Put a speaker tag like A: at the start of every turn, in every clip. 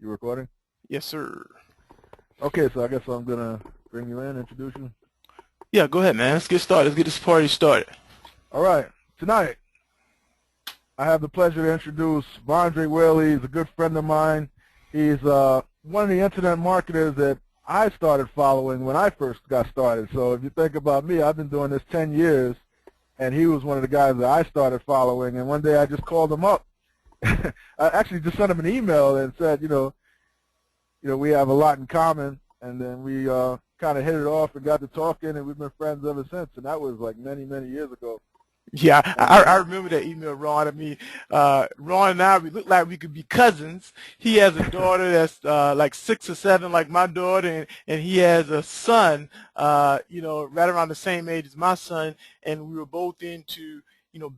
A: You recording?
B: Yes, sir.
A: Okay, so I guess I'm gonna bring you in, introduce you.
B: Yeah, go ahead, man. Let's get started. Let's get this party started.
A: All right, tonight I have the pleasure to introduce Vondre Whaley. He's a good friend of mine. He's one of the internet marketers that I started following when I first got started. So if you think about me, I've been doing this 10 years, and he was one of the guys that I started following. And one day I just called him up. I actually just sent him an email and said, we have a lot in common, and then we kind of hit it off and got to talking, and we've been friends ever since, and that was like many, many years ago.
B: Yeah,
A: And
B: I remember that email, Ron. I mean, Ron and I, we look like we could be cousins. He has a daughter that's like 6 or 7, like my daughter, and he has a son, right around the same age as my son, and we were both into,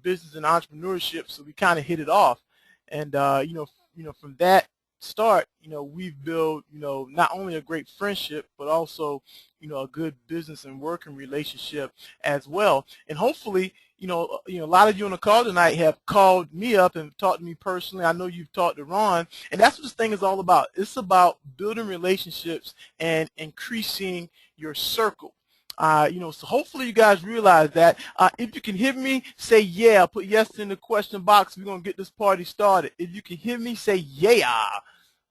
B: business and entrepreneurship, so we kind of hit it off. And, from that start, we've built, not only a great friendship, but also, a good business and working relationship as well. And hopefully, a lot of you on the call tonight have called me up and talked to me personally. I know you've talked to Ron, and that's what this thing is all about. It's about building relationships and increasing your circle. So hopefully you guys realize that. If you can hear me, say yeah. Put yes in the question box. We're going to get this party started. If you can hear me, say yeah.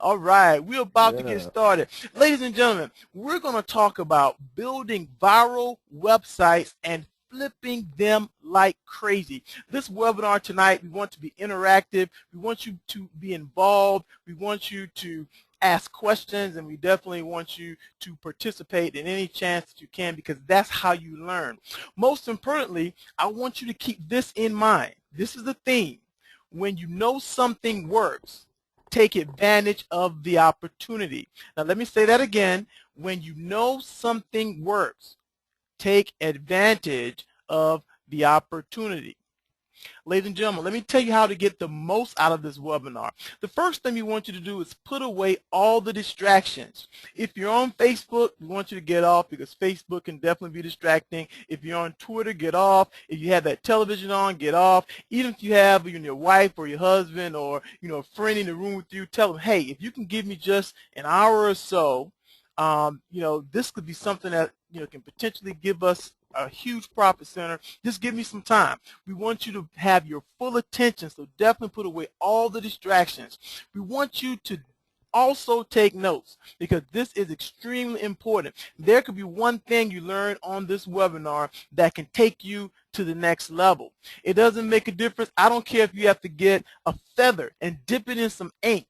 B: All right, we're about to get
A: yeah,
B: started. Ladies and gentlemen, we're going to talk about building viral websites and flipping them like crazy. This webinar tonight, we want to be interactive. We want you to be involved. We want you to ask questions, and we definitely want you to participate in any chance that you can, because that's how you learn. Most importantly, I want you to keep this in mind. This is the theme. When you know something works, take advantage of the opportunity. Now, let me say that again. When you know something works, take advantage of the opportunity. Ladies and gentlemen, let me tell you how to get the most out of this webinar. The first thing we want you to do is put away all the distractions. If you're on Facebook, we want you to get off, because Facebook can definitely be distracting. If you're on Twitter, get off. If you have that television on, get off. Even if you have your wife or your husband or a friend in the room with you, tell them, hey, if you can give me just an hour or so, this could be something that can potentially give us a huge profit center. Just give me some time. We want you to have your full attention, so definitely put away all the distractions. We want you to also take notes, because this is extremely important. There could be one thing you learn on this webinar that can take you to the next level. It doesn't make a difference. I don't care if you have to get a feather and dip it in some ink.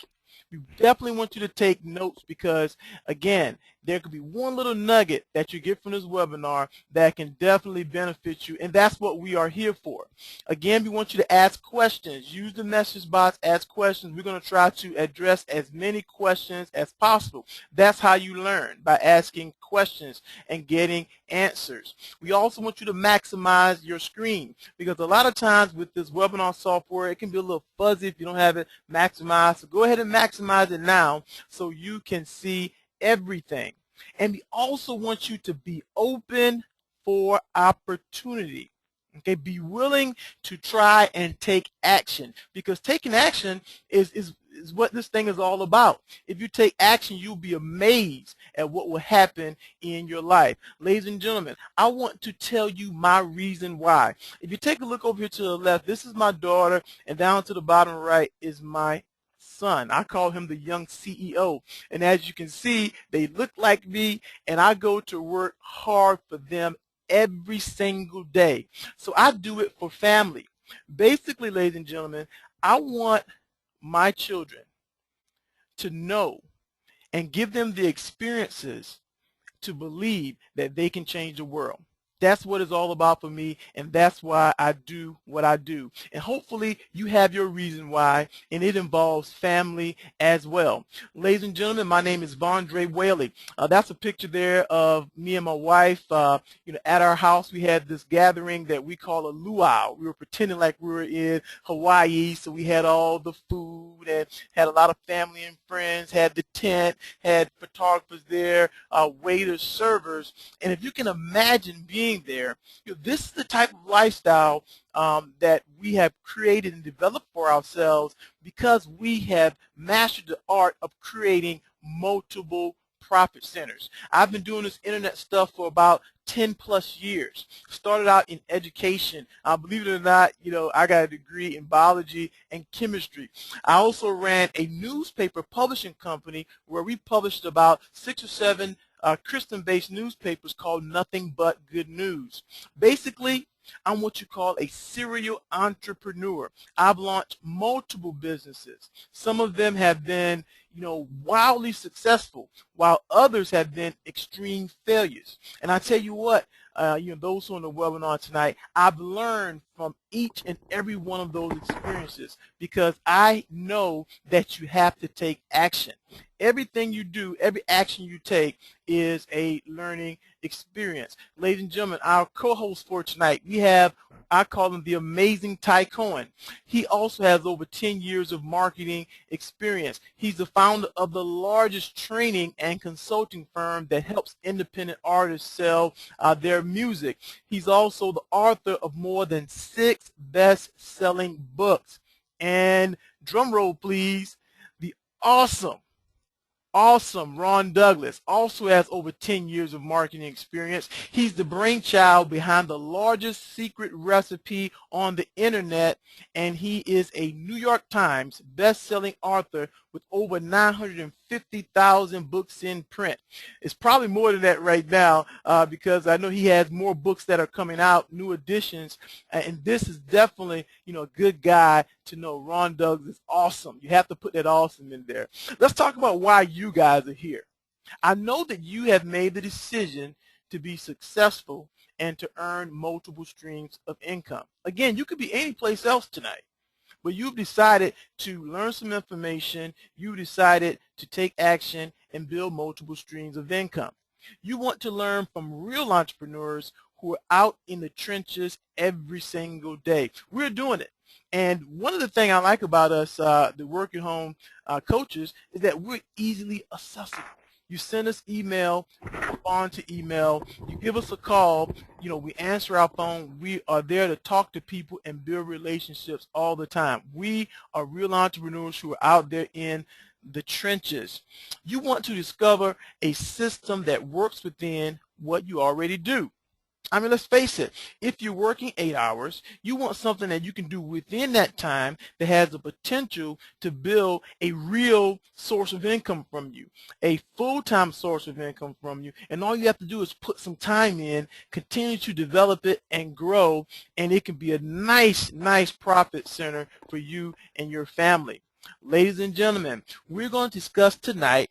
B: We definitely want you to take notes, because, again, there could be one little nugget that you get from this webinar that can definitely benefit you, and that's what we are here for. Again, we want you to ask questions. Use the message box, ask questions. We're going to try to address as many questions as possible. That's how you learn, by asking questions and getting answers. We also want you to maximize your screen, because a lot of times with this webinar software, it can be a little fuzzy if you don't have it maximized. So go ahead and maximize it now so you can see everything. And we also want you to be open for opportunity. Okay, be willing to try and take action, because taking action is what this thing is all about. If you take action, you'll be amazed at what will happen in your life. Ladies and gentlemen, I want to tell you my reason why. If you take a look over here to the left, this is my daughter, and down to the bottom right is my son. I call him the young CEO. And as you can see, they look like me, and I go to work hard for them every single day. So I do it for family. Basically, ladies and gentlemen, I want my children to know and give them the experiences to believe that they can change the world. That's what it's all about for me, and that's why I do what I do. And hopefully you have your reason why, and it involves family as well. Ladies and gentlemen, my name is Vondre Whaley. That's a picture there of me and my wife. At our house, we had this gathering that we call a luau. We were pretending like we were in Hawaii, so we had all the food and had a lot of family and friends, had the tent, had photographers there, waiters, servers. And if you can imagine being being there. This is the type of lifestyle that we have created and developed for ourselves because we have mastered the art of creating multiple profit centers. I've been doing this internet stuff for about 10 plus years. Started out in education. Believe it or not, I got a degree in biology and chemistry. I also ran a newspaper publishing company where we published about 6 or 7 Christian-based newspapers called Nothing But Good News. Basically, I'm what you call a serial entrepreneur. I've launched multiple businesses. Some of them have been, wildly successful, while others have been extreme failures. And I tell you what, those who are on the webinar tonight, I've learned from each and every one of those experiences because I know that you have to take action. Everything you do, every action you take is a learning experience. Ladies and gentlemen, our co-host for tonight, we have, I call him the amazing Ty Cohen. He also has over 10 years of marketing experience. He's the founder of the largest training and consulting firm that helps independent artists sell their music. He's also the author of more than 6 best-selling books. And drum roll, please, the awesome Ron Douglas also has over 10 years of marketing experience. He's the brainchild behind the largest secret recipe on the internet, and he is a New York Times best-selling author with over 950,000 books in print. It's probably more than that right now because I know he has more books that are coming out, new editions, and this is definitely, a good guy to know. Ron Douglas is awesome. You have to put that awesome in there. Let's talk about why you guys are here. I know that you have made the decision to be successful and to earn multiple streams of income. Again, you could be any place else tonight, but you've decided to learn some information, you decided to take action and build multiple streams of income. You want to learn from real entrepreneurs who are out in the trenches every single day. We're doing it. And one of the things I like about us, the work at home coaches, is that we're easily accessible. You send us email, we respond to email, you give us a call, we answer our phone. We are there to talk to people and build relationships all the time. We are real entrepreneurs who are out there in the trenches. You want to discover a system that works within what you already do. I mean, let's face it, if you're working 8 hours, you want something that you can do within that time that has the potential to build a real source of income from you, a full-time source of income from you, and all you have to do is put some time in, continue to develop it and grow, and it can be a nice profit center for you and your family. Ladies and gentlemen, we're going to discuss tonight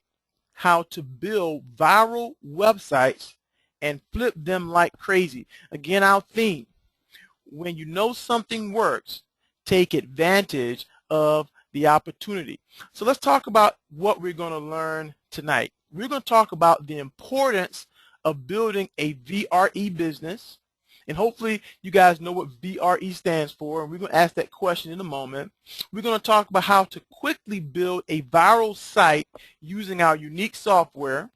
B: how to build viral websites and flip them like crazy. Again, our theme, when you know something works, take advantage of the opportunity. So let's talk about what we're going to learn tonight. We're going to talk about the importance of building a VRE business. And hopefully you guys know what VRE stands for, and we're going to ask that question in a moment. We're going to talk about how to quickly build a viral site using our unique software.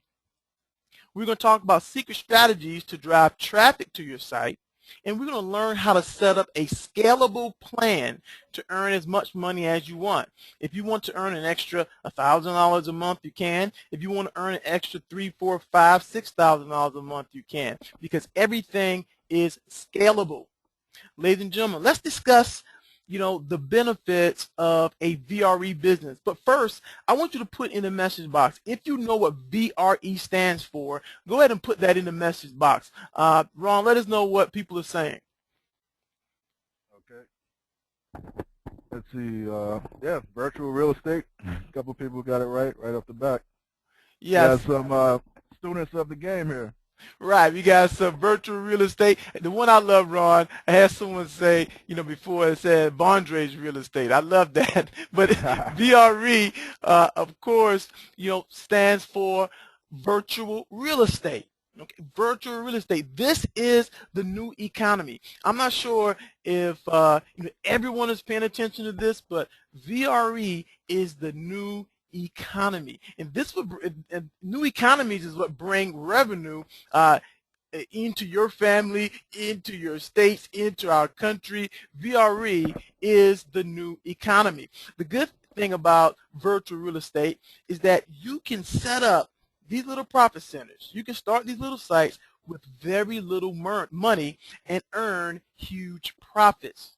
B: We're going to talk about secret strategies to drive traffic to your site, and we're going to learn how to set up a scalable plan to earn as much money as you want. If you want to earn an extra $1,000 a month, you can. If you want to earn an extra $3,000, $4,000, $5,000, $6,000 a month, you can, because everything is scalable. Ladies and gentlemen, let's discuss the benefits of a VRE business. But first, I want you to put in the message box, if you know what VRE stands for, go ahead and put that in the message box. Ron, let us know what people are saying.
A: Okay. Let's see. Yeah, virtual real estate. A couple people got it right off the bat.
B: Yes.
A: Got some students of the game here.
B: Right, we got some virtual real estate. The one I love, Ron, I had someone say, before it said Bondre's real estate. I love that. But VRE, of course, stands for virtual real estate. Okay, virtual real estate. This is the new economy. I'm not sure if everyone is paying attention to this, but VRE is the new economy, and this would, and new economies is what bring revenue into your family, into your states, into our country. VRE is the new economy. The good thing about virtual real estate is that you can set up these little profit centers. You can start these little sites with very little money and earn huge profits.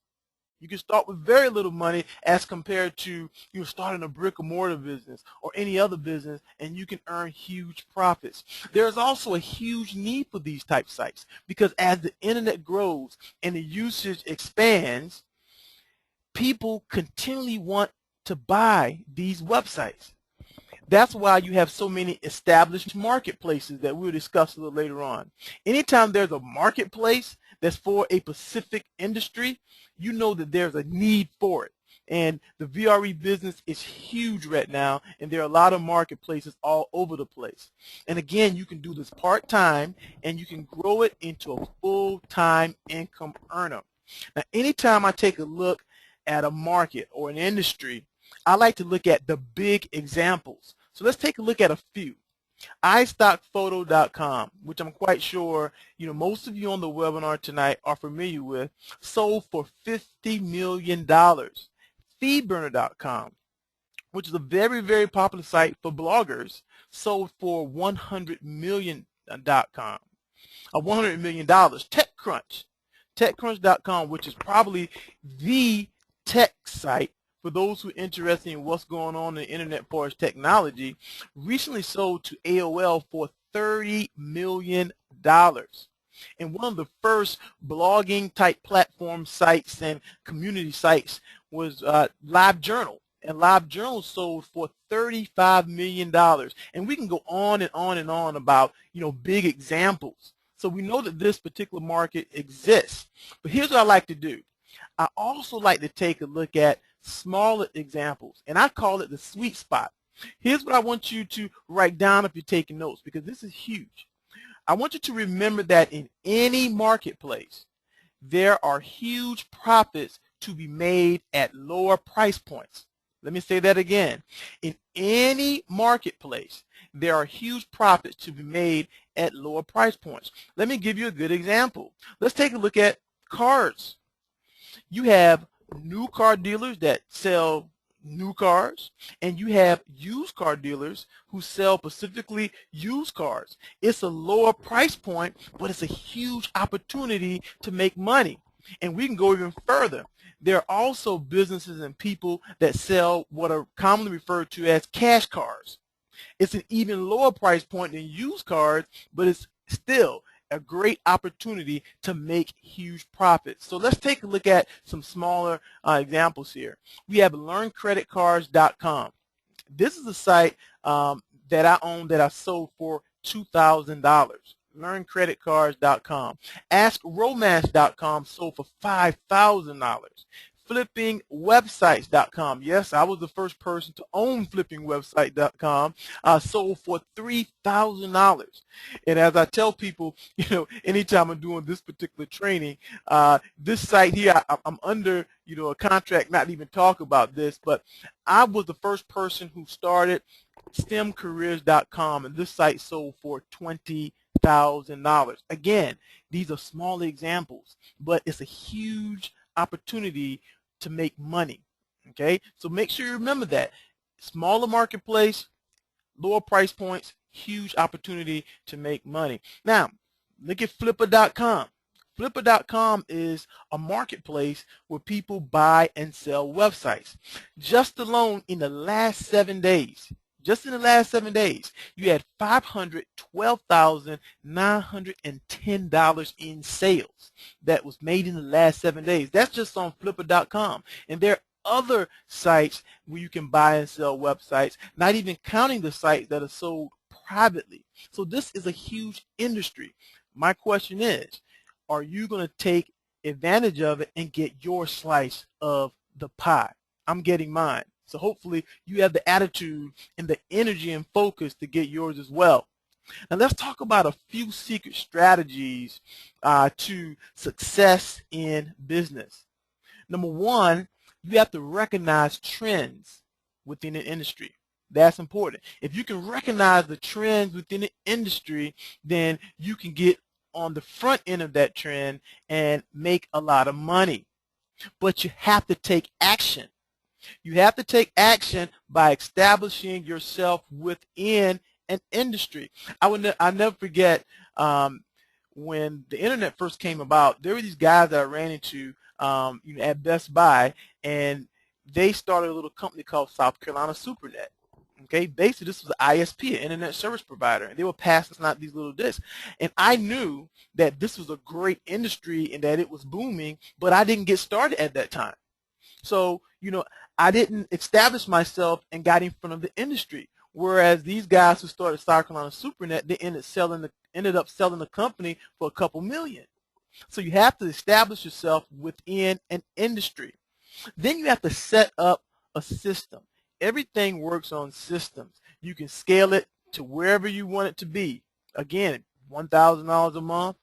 B: You can start with very little money as compared to starting a brick and mortar business or any other business, and you can earn huge profits. There's also a huge need for these type sites because as the internet grows and the usage expands, people continually want to buy these websites. That's why you have so many established marketplaces that we'll discuss a little later on. Anytime there's a marketplace that's for a specific industry, you know that there's a need for it. And the VRE business is huge right now, and there are a lot of marketplaces all over the place. And again, you can do this part-time, and you can grow it into a full-time income earner. Now, anytime I take a look at a market or an industry, I like to look at the big examples. So let's take a look at a few. iStockPhoto.com, which I'm quite sure most of you on the webinar tonight are familiar with, sold for $50 million. FeedBurner.com, which is a very, very popular site for bloggers, sold for $100 million. $100 million. TechCrunch.com, which is probably the tech site for those who are interested in what's going on in the internet for its technology, recently sold to AOL for $30 million. And one of the first blogging type platform sites and community sites was LiveJournal. And LiveJournal sold for $35 million. And we can go on and on and on about big examples. So we know that this particular market exists. But here's what I like to do. I also like to take a look at smaller examples, and I call it the sweet spot. Here's what I want you to write down if you're taking notes, because this is huge. I want you to remember that in any marketplace, there are huge profits to be made at lower price points. Let me say that again. In any marketplace, there are huge profits to be made at lower price points. Let me give you a good example. Let's take a look at cars. You have new car dealers that sell new cars, and you have used car dealers who sell specifically used cars. It's a lower price point, but it's a huge opportunity to make money. And we can go even further. There are also businesses and people that sell what are commonly referred to as cash cars. It's an even lower price point than used cars, but it's still a great opportunity to make huge profits. So let's take a look at some smaller examples here. We have LearnCreditCards.com. This is a site that I own that I sold for $2,000. LearnCreditCards.com. AskRomance.com sold for $5,000. FlippingWebsites.com. Yes, I was the first person to own FlippingWebsite.com. Sold for $3,000. And as I tell people, anytime I'm doing this particular training, this site here, I'm under, a contract not to even talk about this, but I was the first person who started STEMcareers.com, and this site sold for $20,000. Again, these are small examples, but it's a huge opportunity to make money. Okay, so make sure you remember that. Smaller marketplace, lower price points, huge opportunity to make money. Now, look at Flipper.com. Flipper.com is a marketplace where people buy and sell websites. Just alone in the last 7 days, you had $512,910 in sales that was made in the last 7 days. That's just on Flipper.com. And there are other sites where you can buy and sell websites, not even counting the sites that are sold privately. So this is a huge industry. My question is, are you going to take advantage of it and get your slice of the pie? I'm getting mine. So hopefully you have the attitude and the energy and focus to get yours as well. Now let's talk about a few secret strategies to success in business. Number one, you have to recognize trends within the industry. That's important. If you can recognize the trends within the industry, then you can get on the front end of that trend and make a lot of money. But you have to take action. You have to take action by establishing yourself within an industry. I never forget when the internet first came about. There were these guys that I ran into at Best Buy, and they started a little company called South Carolina SuperNet. Okay, basically this was an ISP, an internet service provider, and they were passing out these little discs. And I knew that this was a great industry and that it was booming, but I didn't get started at that time. So, I didn't establish myself and got in front of the industry. Whereas these guys who started South Carolina SuperNet, they ended up selling the company for a couple million. So you have to establish yourself within an industry. Then you have to set up a system. Everything works on systems. You can scale it to wherever you want it to be. Again, $1,000 a month,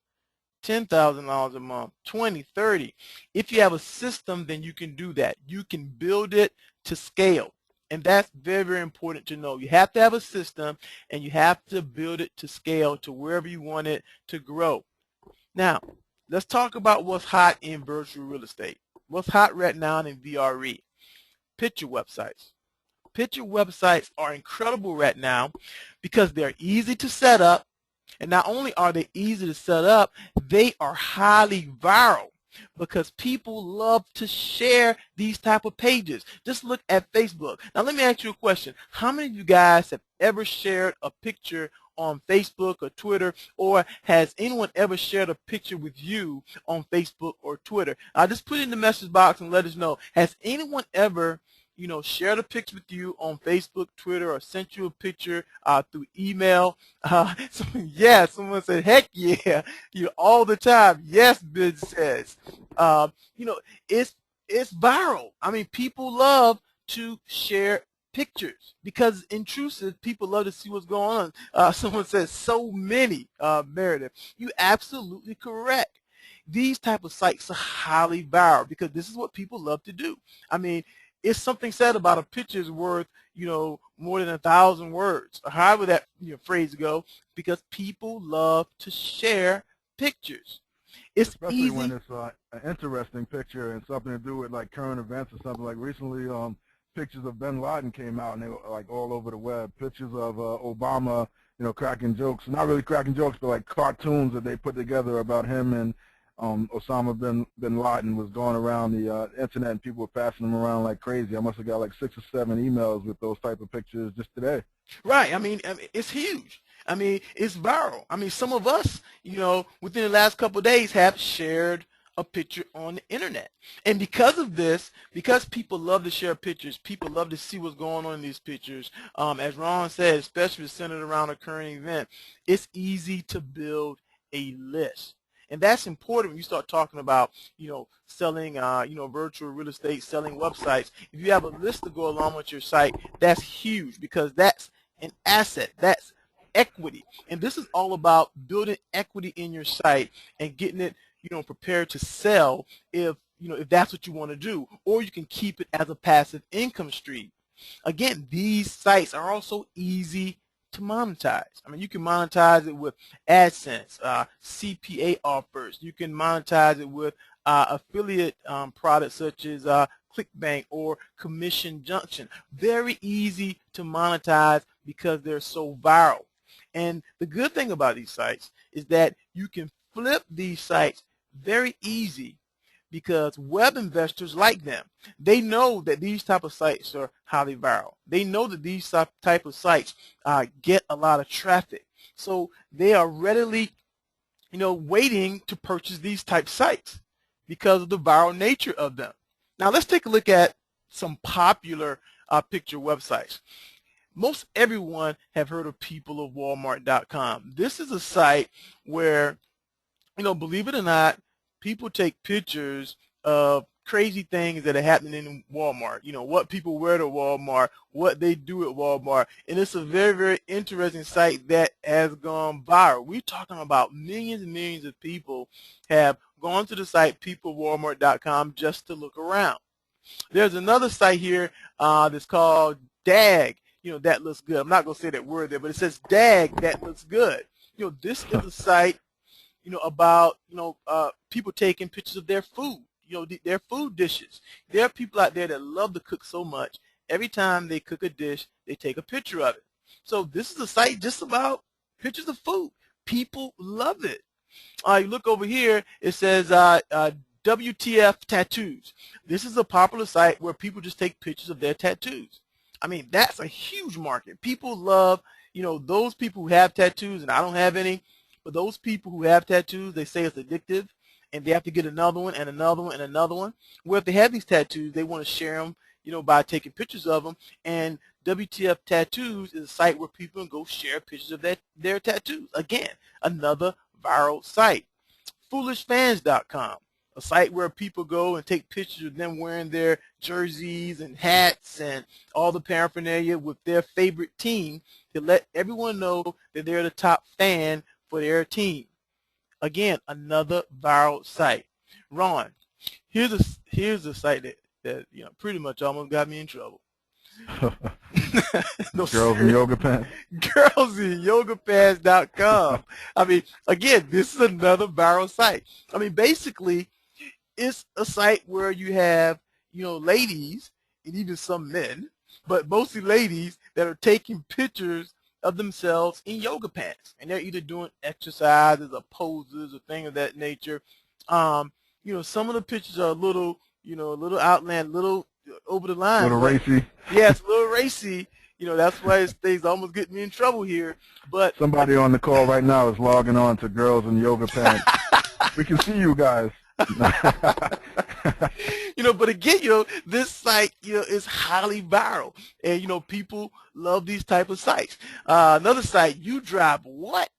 B: $10,000 a month, 20, 30. If you have a system, then you can do that. You can build it to scale. And that's very, very important to know. You have to have a system, and you have to build it to scale to wherever you want it to grow. Now, let's talk about what's hot in virtual real estate. What's hot right now in VRE? Picture websites. Picture websites are incredible right now because they're easy to set up. And not only are they easy to set up, they are highly viral because people love to share these type of pages. Just look at Facebook. Now let me ask you a question. How many of you guys have ever shared a picture on Facebook or Twitter, or has anyone ever shared a picture with you on Facebook or Twitter? Just put it in the message box and let us know. Has anyone ever shared a picture with you on Facebook, Twitter, or sent you a picture through email? Yeah, someone said, heck yeah, all the time. Yes, Biz says. Uh, you know, it's viral. I mean, people love to share pictures because it's intrusive. People love to see what's going on. Someone says, so many, Meredith. You absolutely correct. These type of sites are highly viral because this is what people love to do. I mean, it's something said about a picture is worth, more than 1,000 words, or however that phrase go, because people love to share pictures. It's
A: Especially when
B: easy.
A: it's an interesting picture and something to do with like current events or something. Like recently, pictures of bin Laden came out and they were like all over the web. Pictures of Obama, cracking jokes, not really cracking jokes, but like cartoons that they put together about him and Osama bin Laden was going around the internet and people were passing them around like crazy. I must have got like 6 or 7 emails with those type of pictures just today.
B: Right. I mean, it's huge. I mean, it's viral. I mean, some of us, within the last couple of days have shared a picture on the internet. And because of this, because people love to share pictures, people love to see what's going on in these pictures, as Ron said, especially if it's centered around a current event, it's easy to build a list. And that's important when you start talking about, selling, virtual real estate, selling websites. If you have a list to go along with your site, that's huge because that's an asset. That's equity. And this is all about building equity in your site and getting it, prepared to sell if that's what you want to do, or you can keep it as a passive income stream. Again, these sites are also easy to monetize. I mean, you can monetize it with AdSense, CPA offers. You can monetize it with affiliate products such as ClickBank or Commission Junction. Very easy to monetize because they're so viral. And the good thing about these sites is that you can flip these sites very easy because web investors like them. They know that these type of sites are highly viral. They know that these type of sites get a lot of traffic. So they are readily, waiting to purchase these type sites because of the viral nature of them. Now let's take a look at some popular picture websites. Most everyone have heard of peopleofwalmart.com. This is a site where, believe it or not, people take pictures of crazy things that are happening in Walmart. What people wear to Walmart, what they do at Walmart. And it's a very, very interesting site that has gone viral. We're talking about millions and millions of people have gone to the site peopleofwalmart.com just to look around. There's another site here that's called DAG. That looks good. I'm not going to say that word there, but it says DAG, that looks good. This is a site about people taking pictures of their food, their food dishes. There are people out there that love to cook so much. Every time they cook a dish, they take a picture of it. So this is a site just about pictures of food. People love it. You look over here, it says WTF Tattoos. This is a popular site where people just take pictures of their tattoos. I mean, that's a huge market. People love, those people who have tattoos, and I don't have any, but those people who have tattoos, they say it's addictive, and they have to get another one and another one and another one. Well, if they have these tattoos, they want to share them, by taking pictures of them, and WTF Tattoos is a site where people can go share pictures of their tattoos. Again, another viral site. Foolishfans.com, a site where people go and take pictures of them wearing their jerseys and hats and all the paraphernalia with their favorite team to let everyone know that they're the top fan for their team. Again, another viral site. Ron, here's a site that pretty much almost got me in trouble. No,
A: Girls in yoga pants.
B: Girlsyogapants.com. I mean, again, this is another viral site. I mean, basically, it's a site where you have, ladies and even some men, but mostly ladies that are taking pictures of themselves in yoga pants. And they're either doing exercises or poses or things of that nature. Some of the pictures are a little outland, little over the line.
A: Little racy.
B: Yeah, it's a little racy. That's why things almost get me in trouble here. But
A: somebody on the call right now is logging on to Girls in Yoga Pants. We can see you guys.
B: But again, this site, is highly viral, and people love these type of sites. Another site, You Drive What?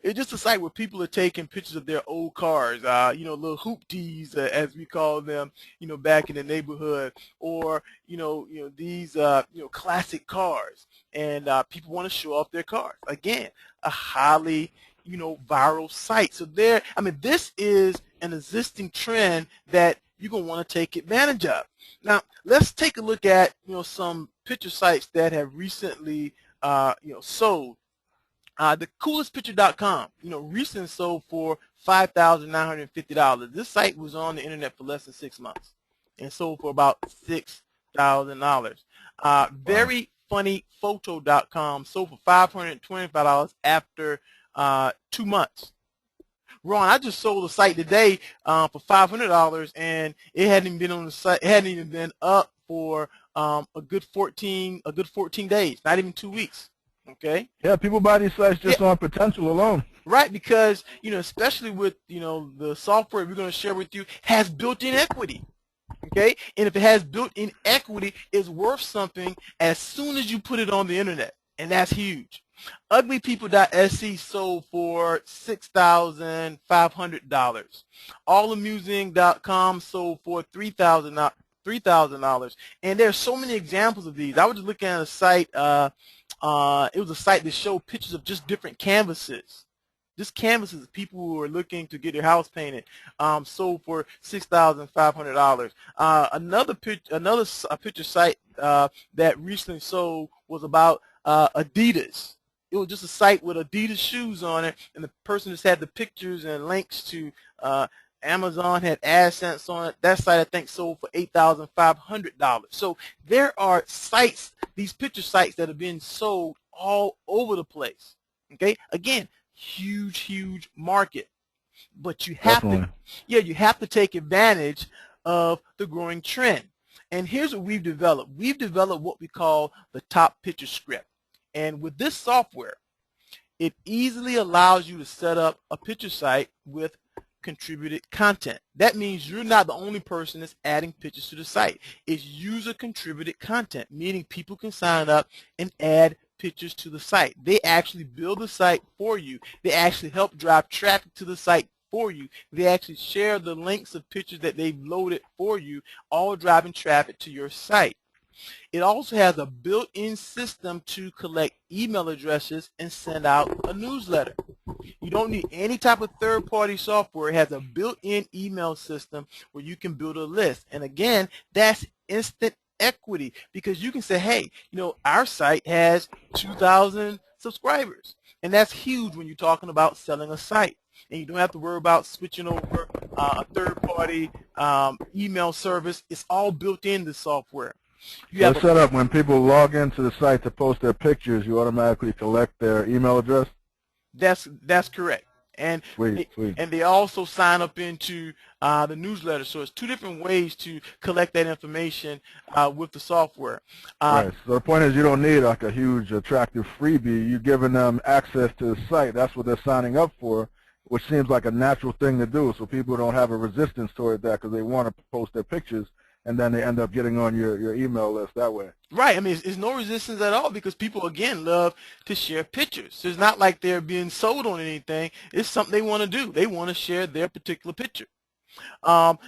B: It's just a site where people are taking pictures of their old cars, little hoopties, as we call them, back in the neighborhood, or these classic cars, and people want to show off their cars. Again, a highly viral site. So this is an existing trend that you're going to want to take advantage of. Now, let's take a look at some picture sites that have recently sold. The coolestpicture.com, recently sold for $5,950. This site was on the internet for less than 6 months and sold for about $6,000. Veryfunnyphoto.com sold for $525 after 2 months. Ron, I just sold a site today for $500, and it hadn't even been on the site. It hadn't even been up for a good 14 days, not even 2 weeks. Okay.
A: Yeah, people buy these sites just on potential alone.
B: Right, because especially with the software we're going to share with you has built-in equity. Okay, and if it has built-in equity, it's worth something as soon as you put it on the internet, and that's huge. Uglypeople.sc sold for $6,500. Allamusing.com sold for $3,000. And there's so many examples of these. I was just looking at a site. It was a site that showed pictures of just different canvases. Just canvases, people who are looking to get their house painted, sold for $6,500. Another picture site that recently sold was about Adidas. It was just a site with Adidas shoes on it, and the person just had the pictures and links to Amazon, had AdSense on it. That site, I think, sold for $8,500. So there are sites, these picture sites, that are being sold all over the place. Okay, again, huge market, but you have you have to take advantage of the growing trend. And here's what we've developed. We've developed what we call the top picture script. And with this software, it easily allows you to set up a picture site with contributed content. That means you're not the only person that's adding pictures to the site. It's user contributed content, meaning people can sign up and add pictures to the site. They actually build the site for you. They actually help drive traffic to the site for you. They actually share the links of pictures that they've loaded for you, all driving traffic to your site. It also has a built-in system to collect email addresses and send out a newsletter. You don't need any type of third-party software. It has a built-in email system where you can build a list. And again, that's instant equity, because you can say, hey, our site has 2,000 subscribers. And that's huge when you're talking about selling a site. and you don't have to worry about switching over a third-party email service. It's all built in the software. You
A: So
B: have
A: it's
B: a
A: set up when people log into the site to post their pictures, you automatically collect their email address?
B: That's correct. And
A: Sweet,
B: they,
A: sweet.
B: and they also sign up into the newsletter. So it's two different ways to collect that information with the software. Uh,
A: Right. So the point is you don't need like a huge attractive freebie. You're giving them access to the site. That's what they're signing up for, which seems like a natural thing to do. So people don't have a resistance toward that because they want to post their pictures, and then they end up getting on your email list that way.
B: Right. I mean, it's no resistance at all because people, again, love to share pictures. So it's not like they're being sold on anything. It's something they want to do. They want to share their particular picture.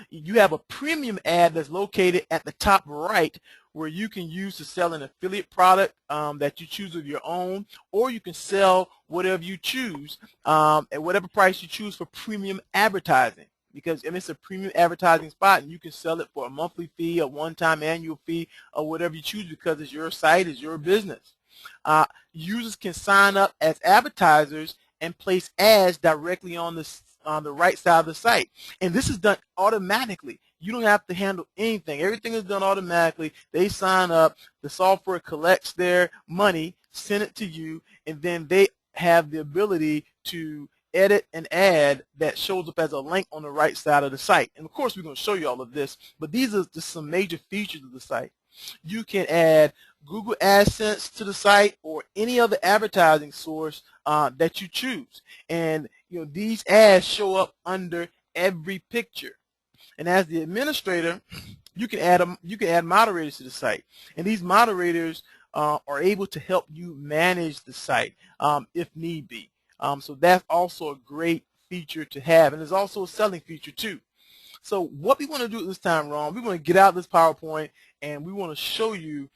B: You have a premium ad that's located at the top right where you can use to sell an affiliate product that you choose of your own, or you can sell whatever you choose at whatever price you choose for premium advertising. Because it's a premium advertising spot, and you can sell it for a monthly fee, a one-time annual fee, or whatever you choose because it's your site, it's your business. Users can sign up as advertisers and place ads directly on the right side of the site. And this is done automatically. You don't have to handle anything. Everything is done automatically. They sign up, the software collects their money, send it to you, and then they have the ability to edit an ad that shows up as a link on the right side of the site. And of course, we're going to show you all of this, but these are just some major features of the site. You can add Google AdSense to the site or any other advertising source that you choose. And these ads show up under every picture. And as the administrator, you can add moderators to the site, and these moderators are able to help you manage the site if need be. So that's also a great feature to have, and there's also a selling feature too. So what we want to do this time, Ron, we want to get out this PowerPoint and we want to show you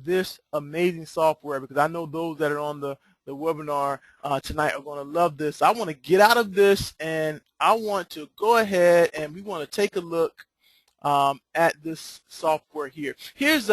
B: this amazing software, because I know those that are on the webinar tonight are going to love this. I want to get out of this and I want to go ahead and we want to take a look at this software here. Here's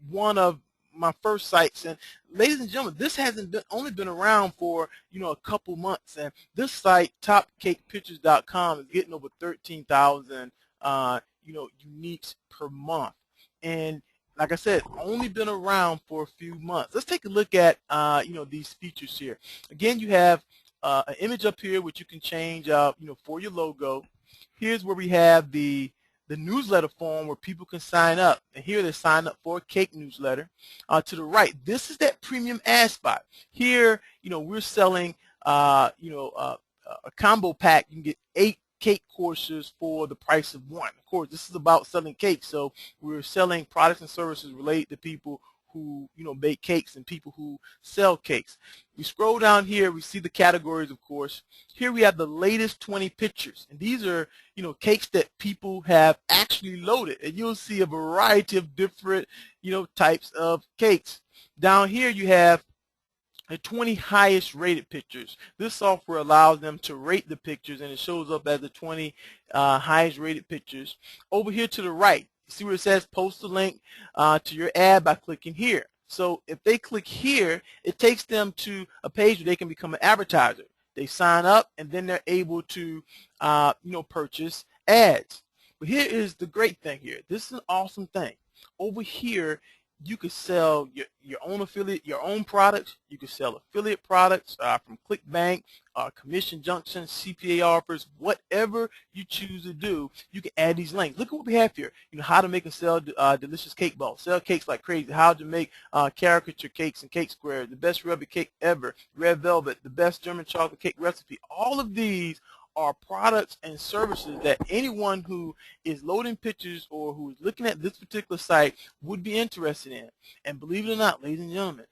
B: one of my first sites, and ladies and gentlemen, this hasn't only been around for a couple months, and this site topcakepictures.com is getting over 13,000 uniques per month, and like I said, only been around for a few months. Let's take a look at these features here. Again, you have an image up here which you can change for your logo. Here's where we have the newsletter form where people can sign up. And here they sign up for a cake newsletter. To the right, this is that premium ad spot. Here, we're selling, a combo pack. You can get 8 cake courses for the price of 1. Of course, this is about selling cakes, so we're selling products and services related to people who bake cakes and people who sell cakes. We scroll down here, we see the categories, of course. Here we have the latest 20 pictures, and these are cakes that people have actually loaded, and you'll see a variety of different types of cakes. Down here you have the 20 highest rated pictures. This software allows them to rate the pictures, and it shows up as the 20 highest rated pictures. Over here to the right, see where it says post a link to your ad by clicking here. So if they click here, it takes them to a page where they can become an advertiser. They sign up, and then they're able to purchase ads. But here is the great thing here. This is an awesome thing. Over here, you could sell your own affiliate, your own products. You could sell affiliate products from ClickBank, Commission Junction, CPA offers, whatever you choose to do. You can add these links. Look at what we have here. How to make and sell delicious cake balls. Sell cakes like crazy. How to make caricature cakes and cake squares. The best rubber cake ever. Red velvet. The best German chocolate cake recipe. All of these are products and services that anyone who is loading pictures or who is looking at this particular site would be interested in. And believe it or not, ladies and gentlemen,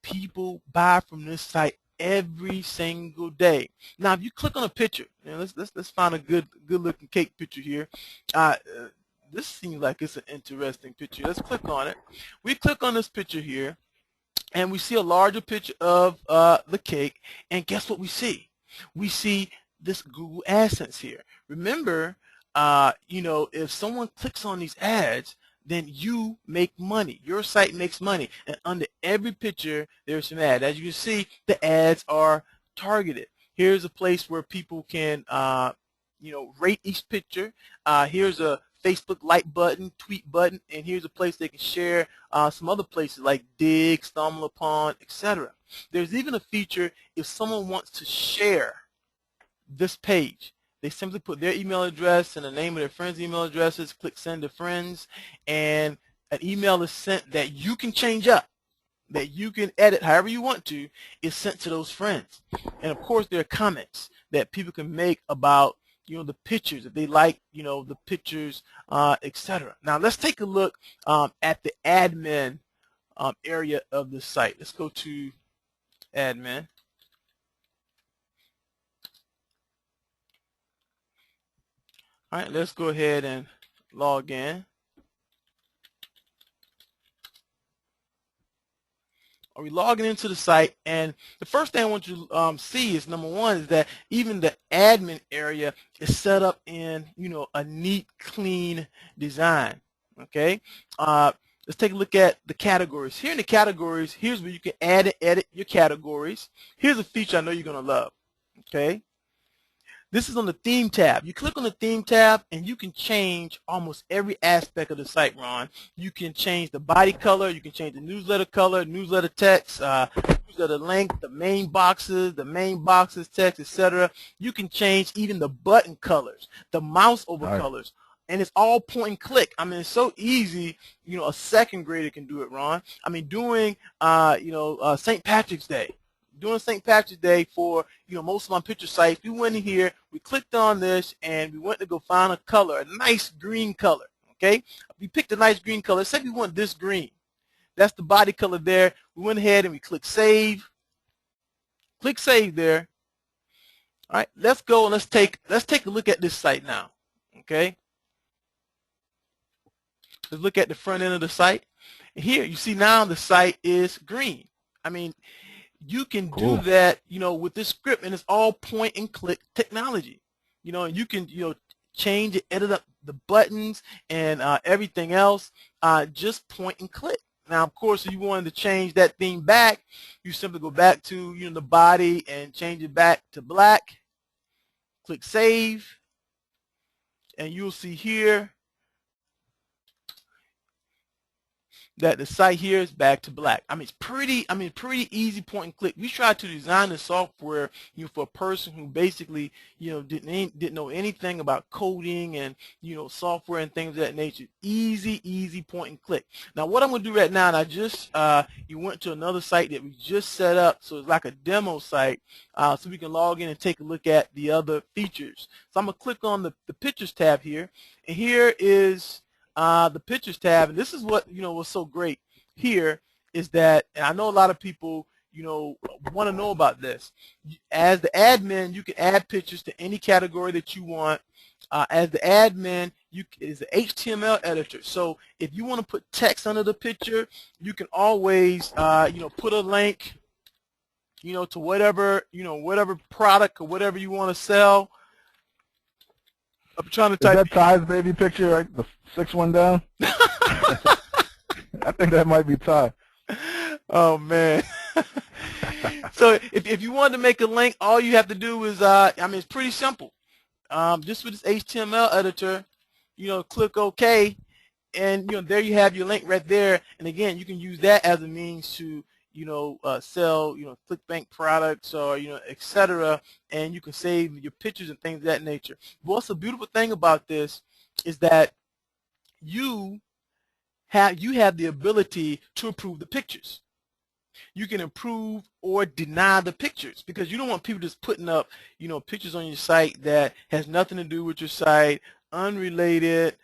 B: people buy from this site every single day. Now, if you click on a picture, let's find a good looking cake picture here. This seems like it's an interesting picture. Let's click on it. We click on this picture here, and we see a larger picture of the cake, and guess what we see? We see this Google AdSense here. Remember, if someone clicks on these ads, then you make money. Your site makes money. And under every picture, there's some ad. As you can see, the ads are targeted. Here's a place where people can, rate each picture. Here's a Facebook like button, tweet button, and here's a place they can share some other places like Dig, Stumble Upon, etc. There's even a feature if someone wants to share this page. They simply put their email address and the name of their friends' email addresses, click send to friends, and an email is sent that you can change up, that you can edit however you want to, is sent to those friends. And of course there are comments that people can make about the pictures, if they like the pictures, etc. Now let's take a look at the admin area of the site. Let's go to admin. All right, let's go ahead and log in. Are we logging into the site? And the first thing I want you to see is, number one, is that even the admin area is set up in a neat, clean design. Okay, let's take a look at the categories. Here in the categories, here's where you can add and edit your categories. Here's a feature I know you're gonna love. Okay. This is on the theme tab. You click on the theme tab and you can change almost every aspect of the site, Ron. You can change the body color, you can change the newsletter color, newsletter text, newsletter length, the main boxes text, etc. You can change even the button colors, the mouse over colors. And it's all point and click. I mean, it's so easy, a second grader can do it, Ron. I mean, doing, St. Patrick's Day. Doing St. Patrick's Day for most of my picture sites, we went in here, we clicked on this, and we went to go find a color, a nice green color. Okay, we picked a nice green color. Say we want this green. That's the body color there. We went ahead and we click save. Click save there. All right, let's go and let's take a look at this site now. Okay, let's look at the front end of the site. Here you see now the site is green. I mean, you can do that, with this script, and it's all point and click technology. And you can, change it, edit up the buttons and everything else, just point and click. Now, of course, if you wanted to change that theme back, you simply go back to, the body and change it back to black. Click save, and you'll see here that the site here is back to black. I mean, it's pretty easy point and click. We tried to design the software, for a person who basically, didn't know anything about coding and, software and things of that nature. Easy point and click. Now, what I'm going to do right now, and I just, you went to another site that we just set up, so it's like a demo site, so we can log in and take a look at the other features. So I'm going to click on the pictures tab here, and here is the pictures tab, and this is what was so great here, is that, and I know a lot of people want to know about this. As the admin, you can add pictures to any category that you want. As the admin, is an HTML editor, so if you want to put text under the picture, you can always put a link to whatever whatever product or whatever you want to sell. I'm trying to type.
A: Is that Ty's baby picture, right? The 6th one down? I think that might be Ty.
B: Oh, man. So if you wanted to make a link, all you have to do is, it's pretty simple. Just with this HTML editor, click OK, and there you have your link right there. And again, you can use that as a means to sell ClickBank products or etc. And you can save your pictures and things of that nature. But what's the beautiful thing about this is that you have the ability to approve the pictures. You can approve or deny the pictures, because you don't want people just putting up pictures on your site that has nothing to do with your site, unrelated,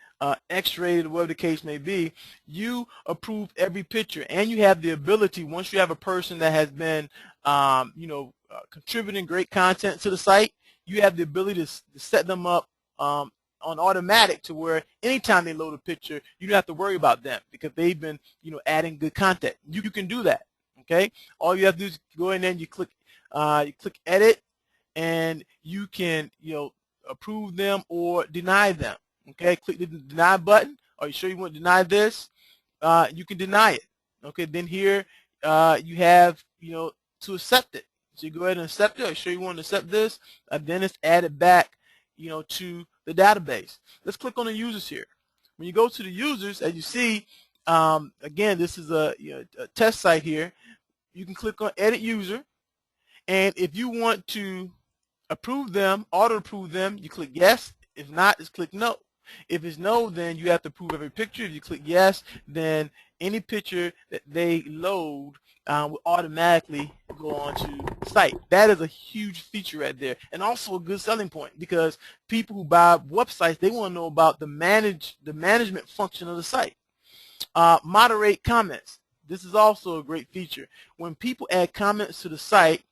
B: X-rated, whatever the case may be. You approve every picture, and you have the ability, once you have a person that has been contributing great content to the site, you have the ability to set them up on automatic, to where anytime they load a picture, you don't have to worry about them, because they've been adding good content. You can do that. Okay, all you have to do is go in there and you click edit, and you can approve them or deny them. Okay, click the deny button. Are you sure you want to deny this? You can deny it. Okay, then here you have to accept it. So you go ahead and accept it. I'll show you want to accept this. Then it's added back, to the database. Let's click on the users here. When you go to the users, as you see, again, this is a test site here. You can click on edit user, and if you want to approve them, auto approve them, you click yes. If not, just click no. If it's no, then you have to approve every picture. If you click yes, then any picture that they load will automatically go onto the site. That is a huge feature right there, and also a good selling point, because people who buy websites, they want to know about the management function of the site. Moderate comments. This is also a great feature. When people add comments to the site,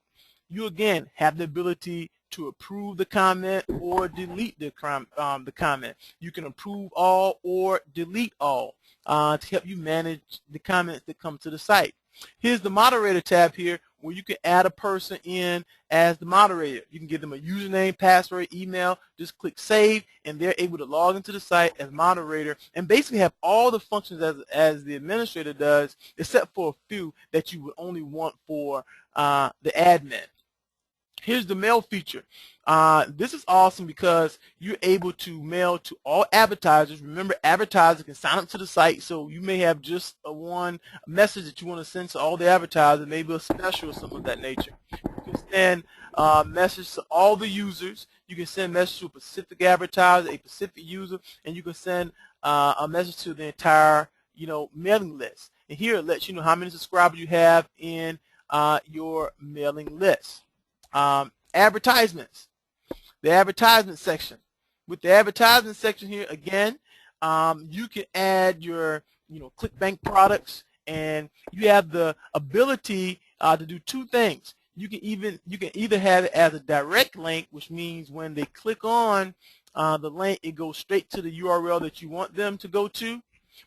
B: you again have the ability to approve the comment or delete the comment. You can approve all or delete all to help you manage the comments that come to the site. Here's the moderator tab here, where you can add a person in as the moderator. You can give them a username, password, email. Just click save, and they're able to log into the site as moderator and basically have all the functions as the administrator does, except for a few that you would only want for the admin. Here's the mail feature. This is awesome because you're able to mail to all advertisers. Remember, advertisers can sign up to the site, so you may have just one message that you want to send to all the advertisers, maybe a special or something of that nature. You can send a message to all the users. You can send a message to a specific advertiser, a specific user, and you can send a message to the entire mailing list. And here it lets you know how many subscribers you have in your mailing list. Advertisements, the advertisement section. With the advertisement section here, again, you can add your ClickBank products, and you have the ability to do two things. You can either have it as a direct link, which means when they click on the link, it goes straight to the URL that you want them to go to.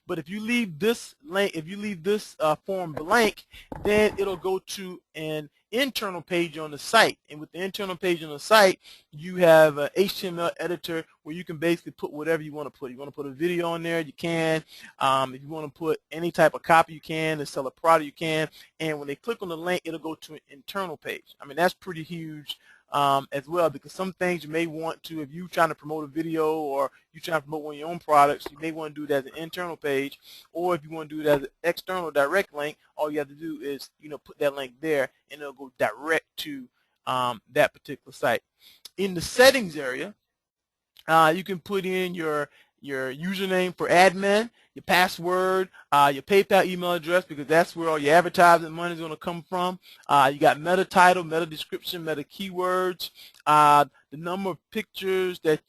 B: But if you leave this link, if you leave this form blank, then it'll go to an internal page on the site. And with the internal page on the site, you have an HTML editor where you can basically put whatever you want to put. You want to put a video on there, you can. If you want to put any type of copy, you can. To sell a product, you can. And when they click on the link, it'll go to an internal page. I mean, that's pretty huge. As well, because some things you may want to, if you're trying to promote a video or you're trying to promote one of your own products, you may want to do it as an internal page, or if you want to do it as an external direct link, all you have to do is put that link there, and it'll go direct to that particular site. In the settings area, you can put in your username for admin, your password, your PayPal email address, because that's where all your advertising money is going to come from. You got meta title, meta description, meta keywords, the number of pictures that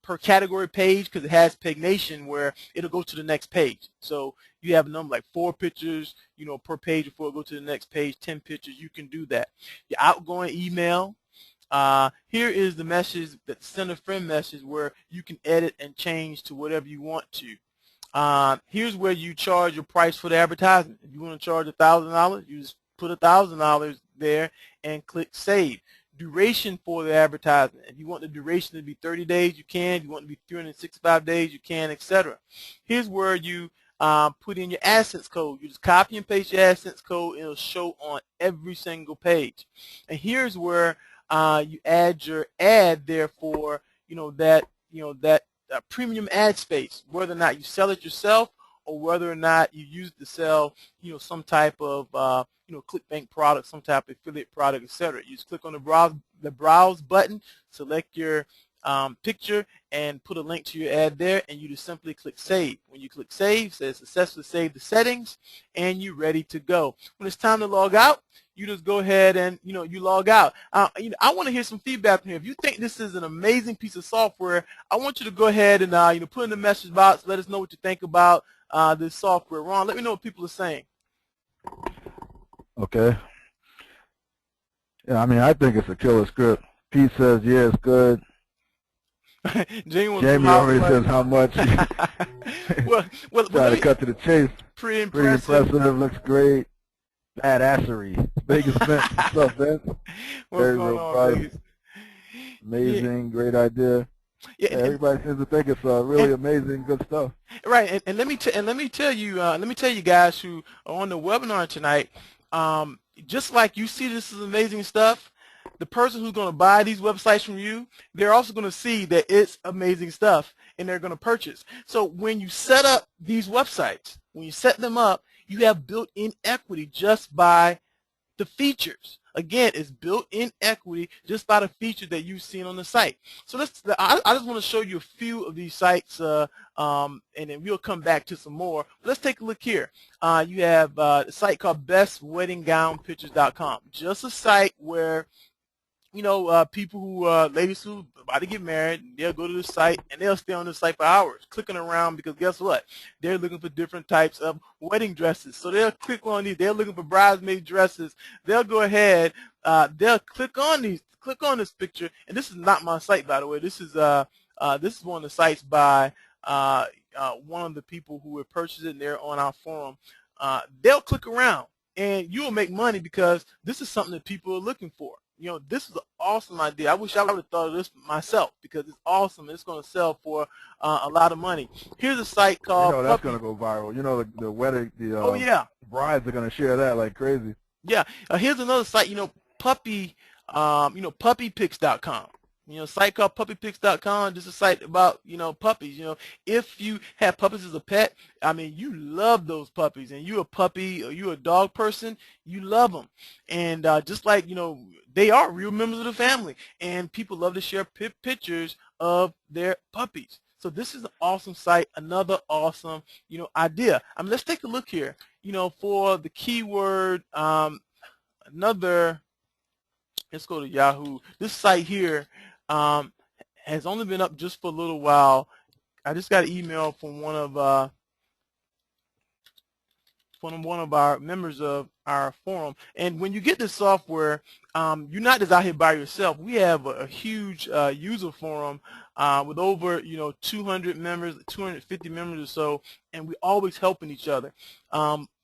B: per category page, because it has Pagnation where it'll go to the next page. So you have a number like 4 pictures, per page before it goes to the next page, 10 pictures. You can do that. Your outgoing email. Here is the message, the send a friend message, where you can edit and change to whatever you want to. Here's where you charge your price for the advertisement. If you want to charge $1,000, you just put $1,000 there and click save. Duration for the advertisement. If you want the duration to be 30 days, you can. If you want it to be 365 days, you can, etc. Here's where you put in your AdSense code. You just copy and paste your AdSense code, and it'll show on every single page. And here's where you add your ad there for that premium ad space, whether or not you sell it yourself or whether or not you use it to sell some type of ClickBank product, some type of affiliate product, etc. You just click on the browse button, select your picture, and put a link to your ad there, and you just simply click save. When you click save, it says successfully save the settings, and you're ready to go. When it's time to log out, you just go ahead and you log out. I want to hear some feedback from you. If you think this is an amazing piece of software, I want you to go ahead and put in the message box. Let us know what you think about this software. Ron, let me know what people are saying.
A: Okay. Yeah, I mean, I think it's a killer script. Pete says, yeah, it's good. Jamie already says how much.
B: well,
A: trying to cut to the chase.
B: Pretty impressive.
A: Looks great. Badassery. Vegas Vince. What's up, Vince?
B: What's going on, Vegas?
A: Amazing, great idea. Yeah, everybody seems to think it's really amazing, good stuff.
B: Right, and let me tell you guys who are on the webinar tonight. just like you see this is amazing stuff, the person who's going to buy these websites from you, they're also going to see that it's amazing stuff and they're going to purchase. So when you set up these websites, when you set them up, you have built-in equity just by the features. Again, it's built-in equity just by the features that you've seen on the site. So I just want to show you a few of these sites, and then we'll come back to some more. But let's take a look here. You have a site called bestweddinggownpictures.com. Just a site where people who, ladies who about to get married, they'll go to the site and they'll stay on the site for hours clicking around because guess what? They're looking for different types of wedding dresses. So they'll click on these. They're looking for bridesmaid dresses. They'll go ahead, they'll click on this picture. And this is not my site, by the way. This is one of the sites by one of the people who have purchased it, and they're on our forum. They'll click around and you will make money because this is something that people are looking for. This is an awesome idea. I wish I would have thought of this myself because it's awesome. It's going to sell for a lot of money. Here's a site called
A: That's going to go viral. The wedding,
B: Oh yeah,
A: brides are going to share that like crazy.
B: yeah. Here's another site. Puppypics.com. A site called puppypics.com. This is a site about puppies. If you have puppies as a pet, I mean, you love those puppies, and you a puppy or you a dog person, you love them, and just like they are real members of the family, and people love to share pictures of their puppies. So this is an awesome site, another awesome idea. I mean, let's take a look here. For the keyword, another. Let's go to Yahoo. This site here has only been up just for a little while. I just got an email from one of our members of our forum. And when you get this software, you're not just out here by yourself. We have a huge user forum with over 200 members, 250 members or so, and we're always helping each other.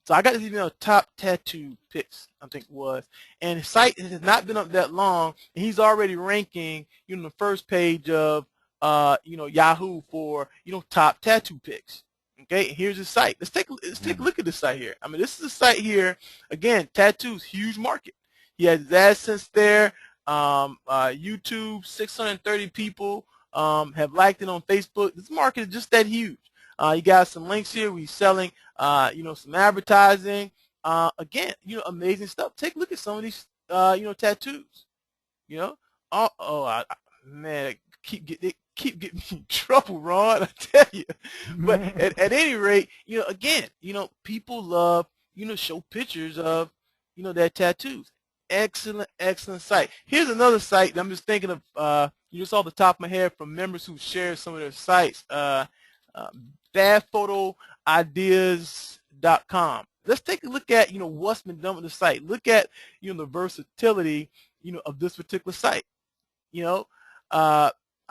B: So I got this email, Top Tattoo Pics, I think it was, and his site has not been up that long, and he's already ranking, the first page of, Yahoo for, top tattoo pics. Okay, here's his site. Let's take a look at this site here. I mean, this is a site here. Again, tattoos, huge market. He has his AdSense there. YouTube, 630 people have liked it on Facebook. This market is just that huge. You got some links here. We're selling, some advertising. Again, amazing stuff. Take a look at some of these, tattoos. Man, they keep getting me in trouble, Ron. I tell you. But at any rate, again, people love, show pictures of, their tattoos. Excellent, excellent site. Here's another site that I'm just thinking of, just off the top of my head from members who share some of their sites. Badphotoideas.com. Let's take a look at, what's been done with the site. Look at, the versatility, of this particular site.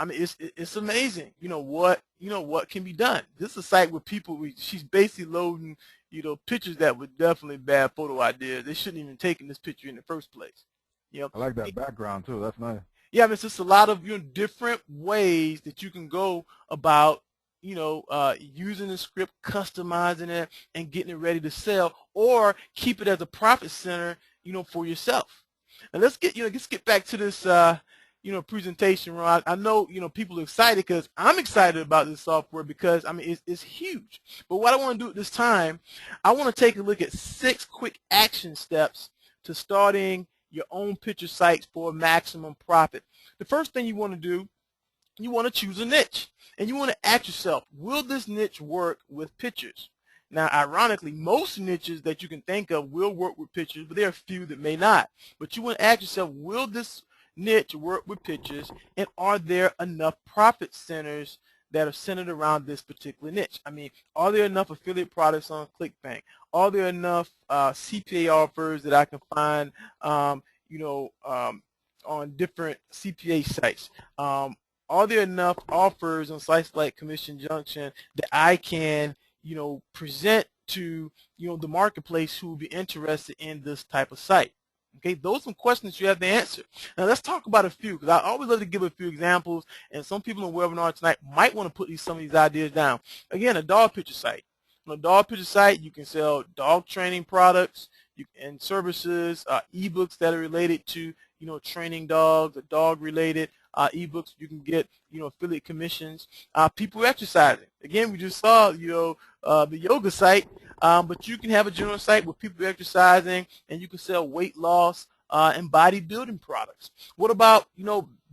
B: I mean, it's amazing. What can be done. This is a site where she's basically loading, pictures that were definitely bad photo ideas. They shouldn't even taken this picture in the first place.
A: I like that background too. That's nice.
B: Yeah, I mean, it's just a lot of different ways that you can go about using the script, customizing it, and getting it ready to sell, or keep it as a profit center, for yourself. And let's get back to this, presentation, Ron. I know, people are excited because I'm excited about this software because, I mean, it's huge. But what I want to do at this time, I want to take a look at 6 quick action steps to starting your own picture sites for maximum profit. The first thing you want to do, you want to choose a niche. And you want to ask yourself, will this niche work with pictures? Now, ironically, most niches that you can think of will work with pictures, but there are a few that may not. But you want to ask yourself, will this niche work with pictures, and are there enough profit centers that are centered around this particular niche? I mean, are there enough affiliate products on ClickBank? Are there enough CPA offers that I can find, on different CPA sites? Are there enough offers on sites like Commission Junction that I can, present to, the marketplace who will be interested in this type of site? Okay, those are some questions you have to answer. Now let's talk about a few, because I always love to give a few examples, and some people in the webinar tonight might want to put some of these ideas down. Again, a dog picture site. On a dog picture site, you can sell dog training products. and services, ebooks that are related to training dogs, or dog related ebooks. You can get affiliate commissions. People exercising. Again, we just saw the yoga site, but you can have a general site with people exercising, and you can sell weight loss and bodybuilding products. What about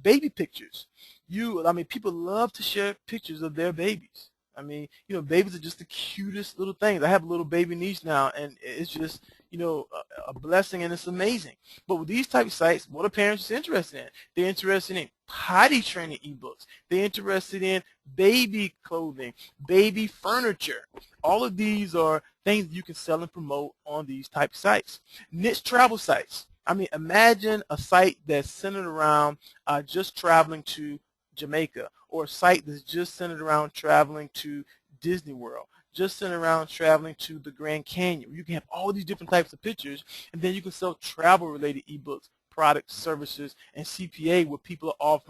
B: baby pictures? I mean, people love to share pictures of their babies. I mean, babies are just the cutest little things. I have a little baby niece now, and it's just, a blessing, and it's amazing. But with these type of sites, what are parents interested in? They're interested in potty training ebooks. They're interested in baby clothing, baby furniture. All of these are things you can sell and promote on these type of sites. Niche travel sites. I mean, imagine a site that's centered around just traveling to Jamaica, or a site that's just centered around traveling to Disney World, just centered around traveling to the Grand Canyon. You can have all these different types of pictures, and then you can sell travel-related ebooks, products, services, and CPA, where people are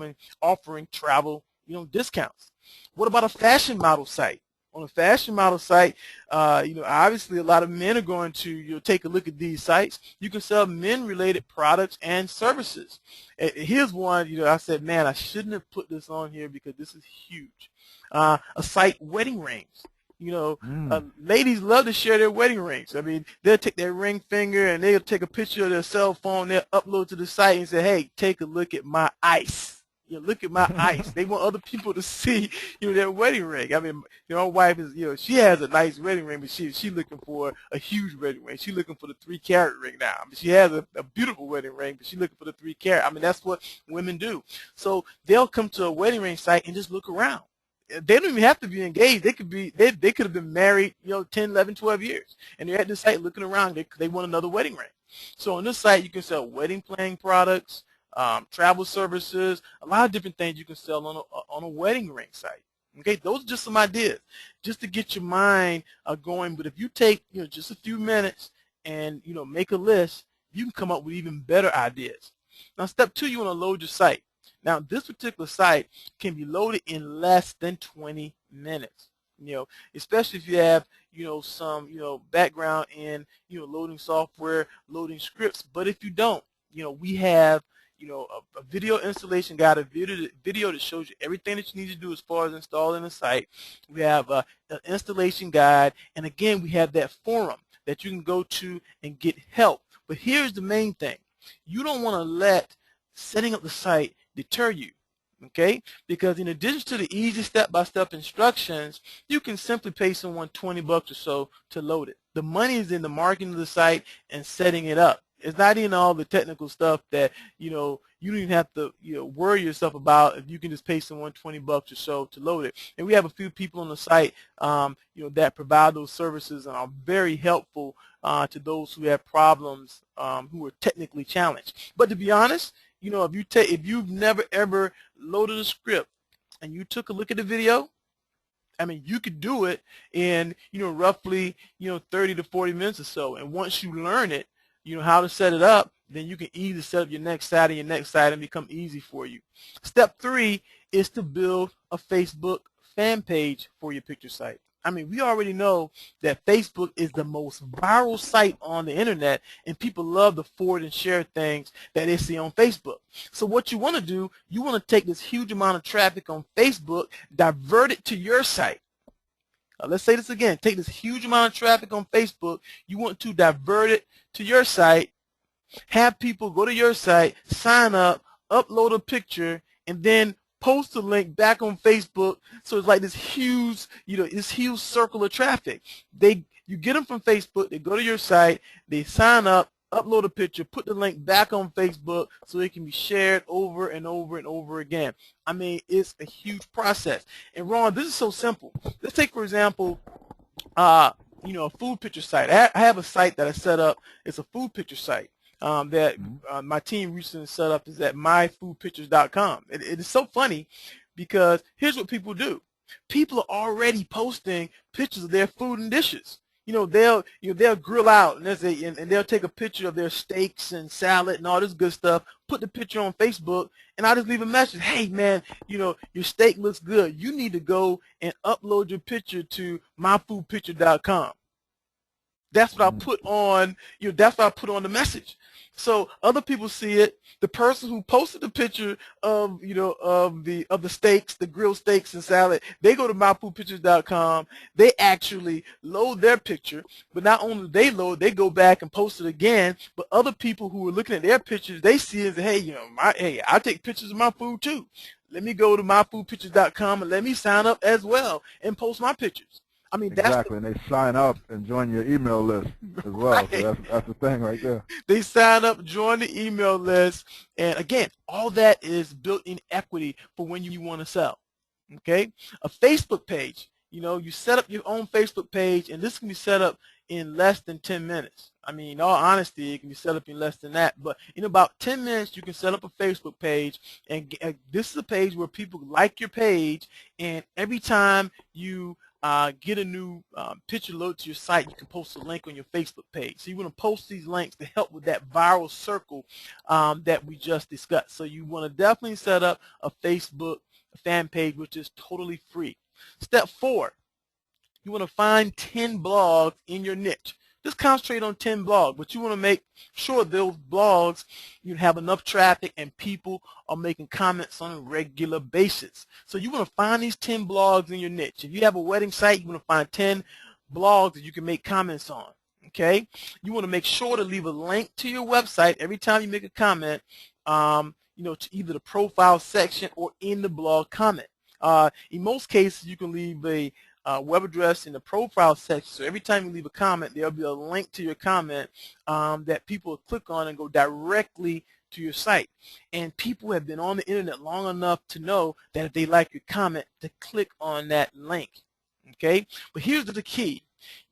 B: offering travel discounts. What about a fashion model site? On a fashion model site, obviously a lot of men are going to take a look at these sites. You can sell men-related products and services. Here's one, I said, man, I shouldn't have put this on here because this is huge. A site, wedding rings. Ladies love to share their wedding rings. I mean, they'll take their ring finger and they'll take a picture of their cell phone. They'll upload to the site and say, hey, take a look at my ice. Look at my ice. They want other people to see, their wedding ring. I mean, my wife is, she has a nice wedding ring, but she's looking for a huge wedding ring. She's looking for the 3-carat ring now. I mean, she has a beautiful wedding ring, but she's looking for the 3-carat. I mean, that's what women do. So they'll come to a wedding ring site and just look around. They don't even have to be engaged. They could have been married, 10, 11, 12 years, and they're at the site looking around. They want another wedding ring. So on this site, you can sell wedding planning products, travel services, a lot of different things you can sell on a wedding ring site. Okay, those are just some ideas, just to get your mind going. But if you take just a few minutes and make a list, you can come up with even better ideas. Now, step 2, you want to load your site. Now, this particular site can be loaded in less than 20 minutes. Especially if you have some background in loading software, loading scripts. But if you don't, we have a video installation guide, a video that shows you everything that you need to do as far as installing the site. We have an installation guide, and again, we have that forum that you can go to and get help. But here's the main thing. You don't want to let setting up the site deter you. Okay, because in addition to the easy step-by-step instructions, you can simply pay someone $20 or so to load it. The money is in the marketing of the site and setting it up. It's not in all the technical stuff that you don't even have to worry yourself about if you can just pay someone $20 or so to load it. And we have a few people on the site that provide those services and are very helpful to those who have problems, who are technically challenged. But to be honest, if you've never ever loaded a script and you took a look at the video, I mean, you could do it in roughly 30 to 40 minutes or so. And once you learn it, how to set it up, then you can easily set up your next site and your next site and become easy for you. Step 3 is to build a Facebook fan page for your picture site. I mean, we already know that Facebook is the most viral site on the internet, and people love to forward and share things that they see on Facebook. So what you want to do, you want to take this huge amount of traffic on Facebook, divert it to your site. Let's say this again. Take this huge amount of traffic on Facebook. You want to divert it to your site, have people go to your site, sign up, upload a picture, and then post a link back on Facebook. So it's like this huge, this huge circle of traffic. You get them from Facebook, they go to your site, they sign up, upload a picture, put the link back on Facebook so it can be shared over and over and over again. I mean, it's a huge process. And Ron, this is so simple. Let's take, for example, a food picture site. I have a site that I set up. It's a food picture site that my team recently set up. Is at myfoodpictures.com. It is so funny because here's what people do. People are already posting pictures of their food and dishes. They'll grill out and they'll take a picture of their steaks and salad and all this good stuff, put the picture on Facebook, and I'll just leave a message. Hey man, your steak looks good. You need to go and upload your picture to myfoodpicture.com. That's what I
A: Mm-hmm.
B: put on, that's what I put on the message. So other people see it. The person who posted the picture of, of the steaks, the grilled steaks and salad, they go to myfoodpictures.com. They actually load their picture, but not only do they load, they go back and post it again. But other people who are looking at their pictures, they see it and say, hey, hey, I take pictures of my food too. Let me go to myfoodpictures.com and let me sign up as well and post my pictures. I mean, that's
A: Exactly, and they sign up and join your email list as well. So
B: right.
A: that's the thing right there.
B: They sign up, join the email list, and again, all that is built-in equity for when you want to sell. Okay, a Facebook page. You set up your own Facebook page, and this can be set up in less than 10 minutes. I mean, in all honesty, it can be set up in less than that. But in about 10 minutes, you can set up a Facebook page, and this is a page where people like your page, and every time you get a new picture loaded to your site, you can post a link on your Facebook page. So you want to post these links to help with that viral circle that we just discussed. So you want to definitely set up a Facebook fan page, which is totally free. Step 4, you want to find 10 blogs in your niche. Just concentrate on 10 blogs, but you want to make sure those blogs you have enough traffic and people are making comments on a regular basis. So you want to find these 10 blogs in your niche. If you have a wedding site, you want to find 10 blogs that you can make comments on. Okay? You want to make sure to leave a link to your website every time you make a comment, to either the profile section or in the blog comment. In most cases, you can leave a web address in the profile section. So every time you leave a comment, there'll be a link to your comment that people will click on and go directly to your site. And people have been on the internet long enough to know that if they like your comment, to click on that link. Okay? But here's the key.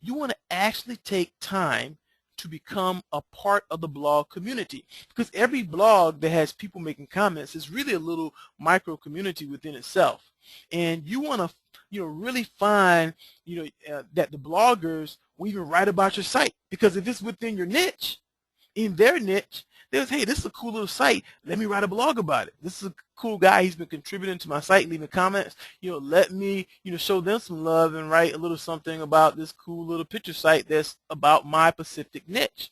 B: You want to actually take time to become a part of the blog community, because every blog that has people making comments is really a little micro community within itself. And you want to really find that the bloggers will even write about your site, because if it's within your niche, in their niche, there's, hey, this is a cool little site, let me write a blog about it. This is a cool guy, he's been contributing to my site, leaving comments, let me show them some love and write a little something about this cool little picture site that's about my specific niche.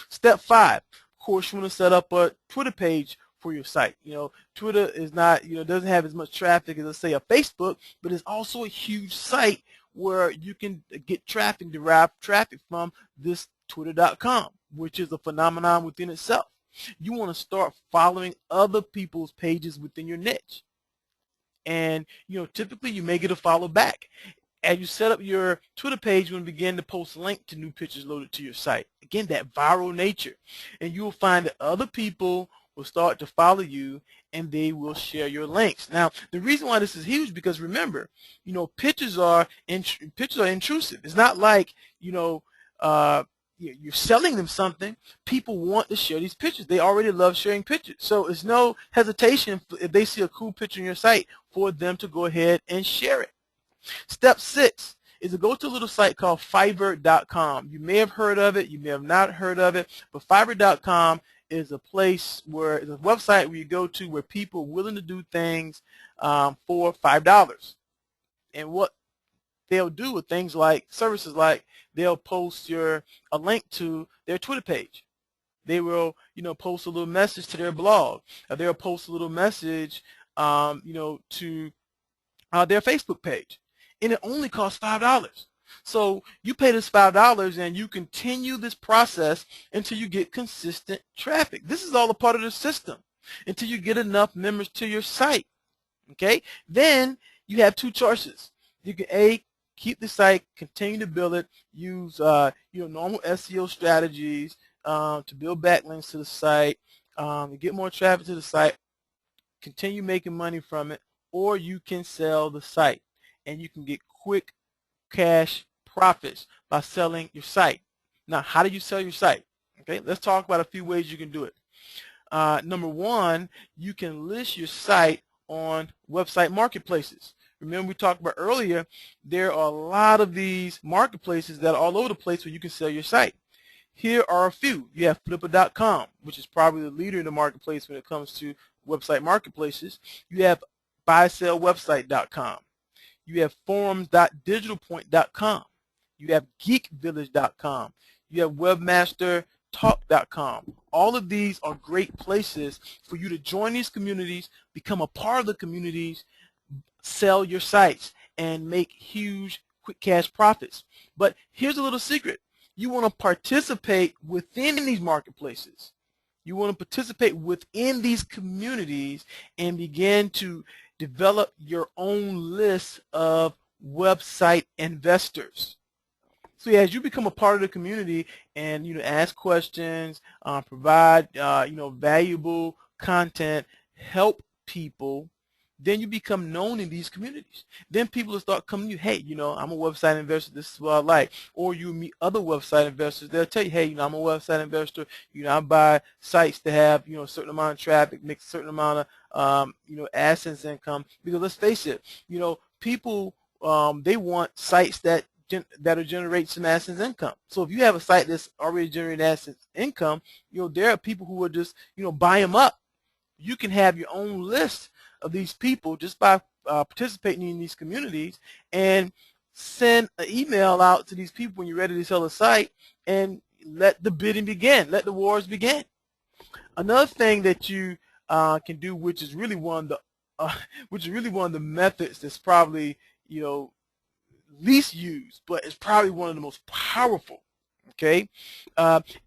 B: Step 5, of course, you want to set up a Twitter page for your site. Twitter is not, doesn't have as much traffic as, let's say, a Facebook, but it's also a huge site where you can get traffic, derive traffic from this Twitter.com, which is a phenomenon within itself. You want to start following other people's pages within your niche. And, typically you may get a follow back. As you set up your Twitter page, you want to begin to post links to new pictures loaded to your site. Again, that viral nature. And you will find that other people will start to follow you and they will share your links. Now, the reason why this is huge, because remember, pictures are intrusive. It's not like, you're selling them something. People want to share these pictures. They already love sharing pictures. So it's no hesitation if they see a cool picture on your site for them to go ahead and share it. Step 6 is to go to a little site called Fiverr.com. You may have heard of it, you may have not heard of it, but Fiverr.com is a place where, it's a website where you go to where people are willing to do things for $5. And what they'll do with things like services like they'll post a link to their Twitter page. They will, post a little message to their blog. Or they'll post a little message, to their Facebook page, and it only costs $5. So you pay this $5 and you continue this process until you get consistent traffic. This is all a part of the system until you get enough members to your site. Okay, then you have two choices. You can keep the site, continue to build it, use normal SEO strategies to build backlinks to the site, to get more traffic to the site, continue making money from it, or you can sell the site and you can get quick cash profits by selling your site. Now, how do you sell your site? Okay, let's talk about a few ways you can do it. Number 1, you can list your site on website marketplaces. Remember we talked about earlier, there are a lot of these marketplaces that are all over the place where you can sell your site. Here are a few. You have Flipper.com, which is probably the leader in the marketplace when it comes to website marketplaces. You have buysellwebsite.com. You have forums.digitalpoint.com. you have geekvillage.com, you have webmastertalk.com. All of these are great places for you to join these communities, become a part of the communities, sell your sites, and make huge quick cash profits. But here's a little secret. You want to participate within these marketplaces. You want to participate within these communities and begin to develop your own list of website investors. So yeah, as you become a part of the community and ask questions, provide valuable content, help people, then you become known in these communities. Then people will start coming to you, hey, I'm a website investor, this is what I like. Or you meet other website investors, they'll tell you, hey, I'm a website investor, I buy sites that have a certain amount of traffic, make a certain amount of AdSense income. Because let's face it, people they want sites that'll generate some AdSense income. So if you have a site that's already generating AdSense income, there are people who will just buy them up. You can have your own list of these people just by participating in these communities, and send an email out to these people when you're ready to sell a site, and let the bidding begin, let the wars begin. Another thing that you can do, which is really one of the methods that's probably least used, but it's probably one of the most powerful. Okay,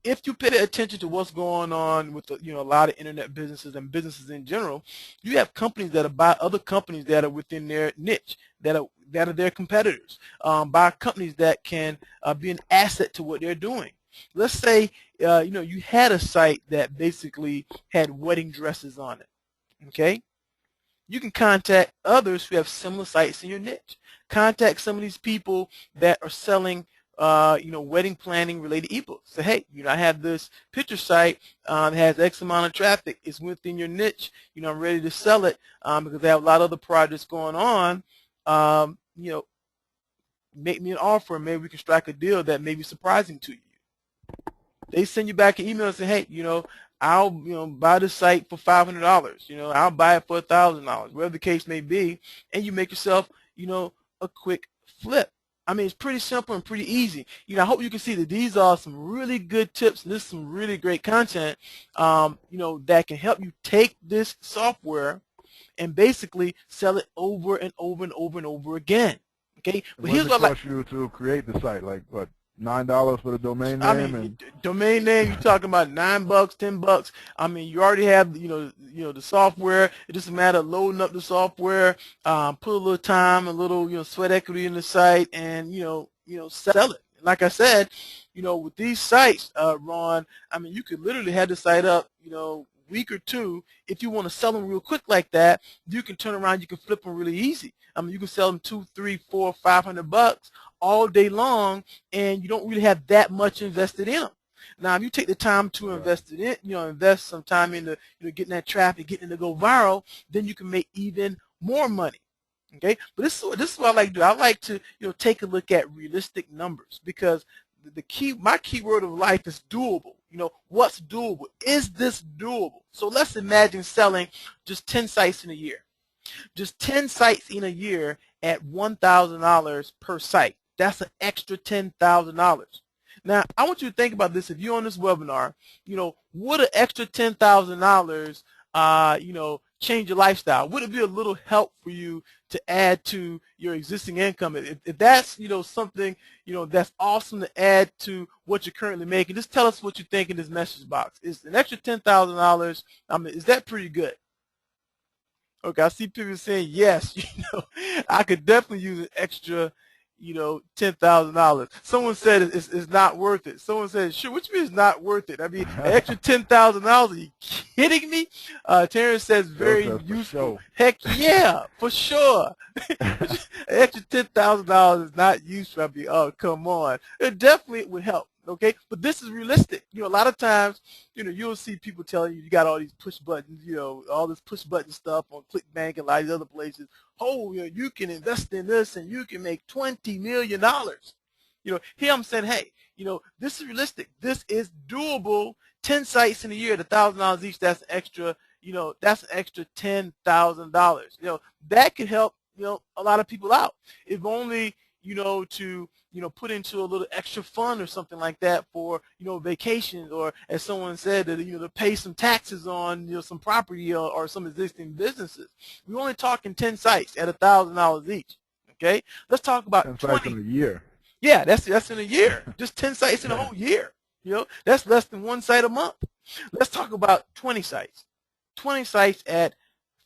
B: if you pay attention to what's going on with a lot of internet businesses and businesses in general, you have companies that are buy other companies that are within their niche, that are their competitors, by companies that can be an asset to what they're doing. Let's say you had a site that basically had wedding dresses on it. Okay, you can contact others who have similar sites in your niche. Contact some of these people that are selling wedding planning related ebooks. Say, hey, I have this picture site that has X amount of traffic. It's within your niche. I'm ready to sell it because they have a lot of other projects going on. Make me an offer, and maybe we can strike a deal that may be surprising to you. They send you back an email and say, hey, I'll buy the site for $500. I'll buy it for $1,000, whatever the case may be, and you make yourself a quick flip. I mean, it's pretty simple and pretty easy. I hope you can see that these are some really good tips, and this is some really great content, that can help you take this software and basically sell it over and over and over and over again. Okay,
A: And
B: but
A: what does
B: here's
A: it
B: what I like.
A: cost you to create the site? Like what, $9 for the domain
B: I
A: name
B: mean,
A: and
B: domain name, you're talking about $9, $10. I mean, you already have, the software. It's just a matter of loading up the software, put a little time, a little, sweat equity in the site, and, sell it. Like I said, with these sites, Ron, I mean, you could literally have the site up, week or two. If you want to sell them real quick like that, you can turn around, you can flip them really easy. I mean, you can sell them $200, $300, $400, $500 all day long, and you don't really have that much invested in them. Now, if you take the time to
A: right.
B: invest it in, invest some time into getting that traffic, getting it to go viral, then you can make even more money. Okay, but this is what I like to do. I like to take a look at realistic numbers, because my keyword of life is doable. What's doable? Is this doable? So let's imagine selling just 10 sites in a year. Just 10 sites in a year at $1,000 per site. That's an extra $10,000. Now, I want you to think about this. If you're on this webinar, would an extra $10,000, change your lifestyle? Would it be a little help for you to add to your existing income? If that's, something, that's awesome to add to what you're currently making, just tell us what you think in this message box. Is an extra $10,000, I mean, is that pretty good? Okay, I see people saying yes. I could definitely use an extra, $10,000. Someone said it's not worth it. Someone said, sure, which means not worth it. I mean, an extra $10,000. Are you kidding me? Terrence says
A: Joe
B: very
A: says for
B: useful.
A: sure.
B: Heck yeah, for sure. An extra $10,000 is not useful. I mean, oh, come on. It definitely would help. Okay, but this is realistic. A lot of times, you'll see people telling you got all these push buttons, all this push button stuff on ClickBank and a lot of these other places. Oh, you can invest in this and you can make $20 million. Here I'm saying, hey, this is realistic. This is doable. 10 sites in a year at $1,000 each. That's an extra $10,000. That could help, a lot of people out. If only, to put into a little extra fund or something like that for, vacations, or as someone said, that, to pay some taxes on, some property, or some existing businesses. We're only talking 10 sites at $1,000 each. Okay, let's talk about
A: 10 sites
B: 20.
A: in a year.
B: Yeah, that's in a year. Just 10 sites in a whole year. That's less than one site a month. Let's talk about 20 sites. 20 sites at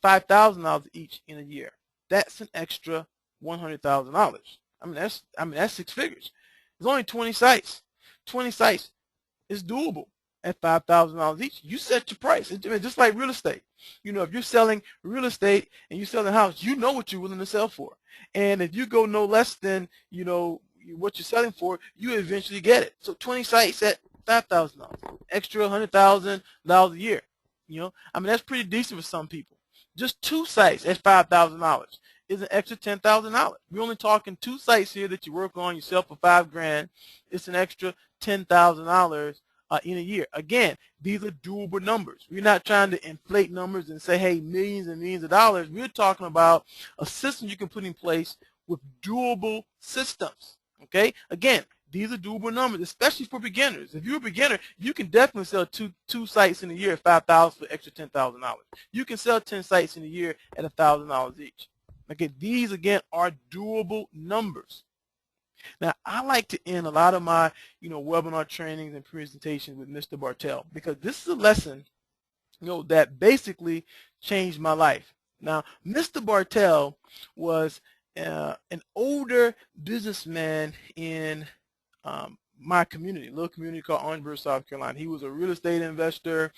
B: $5,000 each in a year. That's an extra $100,000. I mean that's 6 figures. There's only 20 sites. 20 sites is doable at $5,000 each. You set your price. It's just like real estate. If you're selling real estate and you're selling a house, you know what you're willing to sell for. And if you go no less than, what you're selling for, you eventually get it. So 20 sites at $5,000, extra $100,000 a year. That's pretty decent for some people. Just 2 sites at $5,000 is an extra $10,000. We're only talking 2 sites here that you work on yourself for $5,000. It's an extra $10,000 in a year. Again, these are doable numbers. We're not trying to inflate numbers and say, hey, millions and millions of dollars. We're talking about a system you can put in place with doable systems. Okay? Again, these are doable numbers, especially for beginners. If you're a beginner, you can definitely sell two sites in a year at $5,000 for extra $10,000. You can sell 10 sites in a year at $1,000 each. Okay, these again are doable numbers. Now, I like to end a lot of my, webinar trainings and presentations with Mr. Bartell, because this is a lesson, that basically changed my life. Now, Mr. Bartell was an older businessman in my community, a little community called Orangeburg, South Carolina. He was a real estate investor.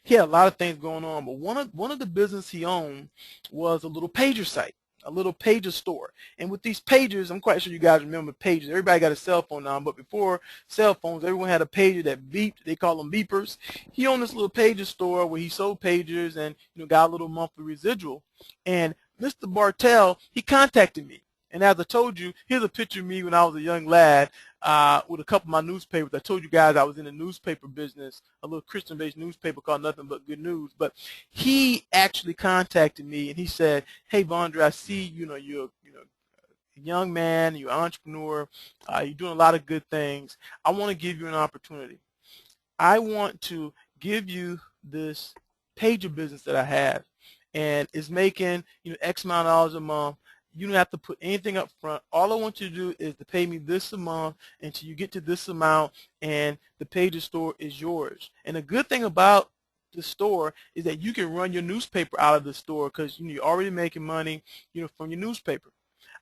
B: He had a lot of things going on, but one of the business he owned was a little pager site, a little pager store. And with these pagers, I'm quite sure you guys remember pagers. Everybody got a cell phone now, but before cell phones, everyone had a pager that beeped. They call them beepers. He owned this little pager store where he sold pagers and got a little monthly residual. And Mr. Bartell, he contacted me. And as I told you, here's a picture of me when I was a young lad with a couple of my newspapers. I told you guys I was in the newspaper business, a little Christian-based newspaper called Nothing But Good News. But he actually contacted me, and he said, hey, Vondre, I see, you're a young man, you're an entrepreneur, you're doing a lot of good things. I want to give you an opportunity. I want to give you this pager business that I have, and it's making X amount of dollars a month. You don't have to put anything up front. All I want you to do is to pay me this a month until you get to this amount, and the pager store is yours. And the good thing about the store is that you can run your newspaper out of the store, because you're already making money from your newspaper.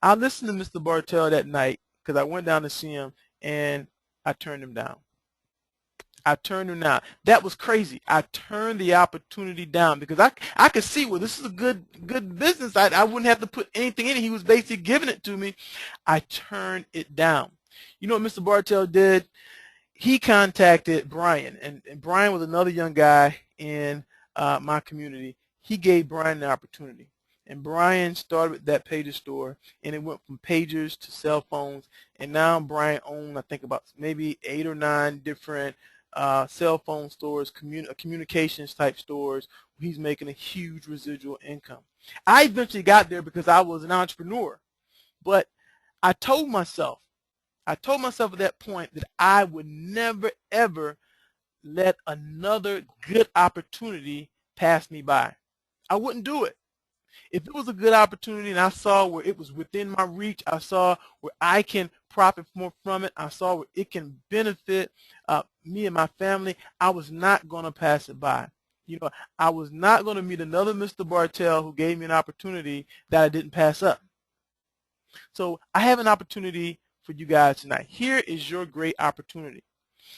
B: I listened to Mr. Bartell that night because I went down to see him, and I turned him down. I turned him down. That was crazy. I turned the opportunity down because I could see, well, this is a good business. I wouldn't have to put anything in it. He was basically giving it to me. I turned it down. You know what Mr. Bartell did? He contacted Brian, and Brian was another young guy in my community. He gave Brian the opportunity. And Brian started with that pager store, and it went from pagers to cell phones. And now Brian owns, I think, about maybe 8 or 9 different cell phone stores, communications type stores. He's making a huge residual income. I eventually got there because I was an entrepreneur, but I told myself at that point that I would never ever let another good opportunity pass me by. I wouldn't do it. If it was a good opportunity and I saw where it was within my reach, I saw where I can profit more from it, I saw where it can benefit me and my family, I was not going to pass it by. I was not going to meet another Mr. Bartell who gave me an opportunity that I didn't pass up. So I have an opportunity for you guys tonight. Here is your great opportunity.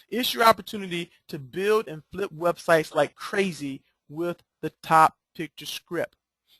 B: It's your opportunity to build and flip websites like crazy with the top picture script.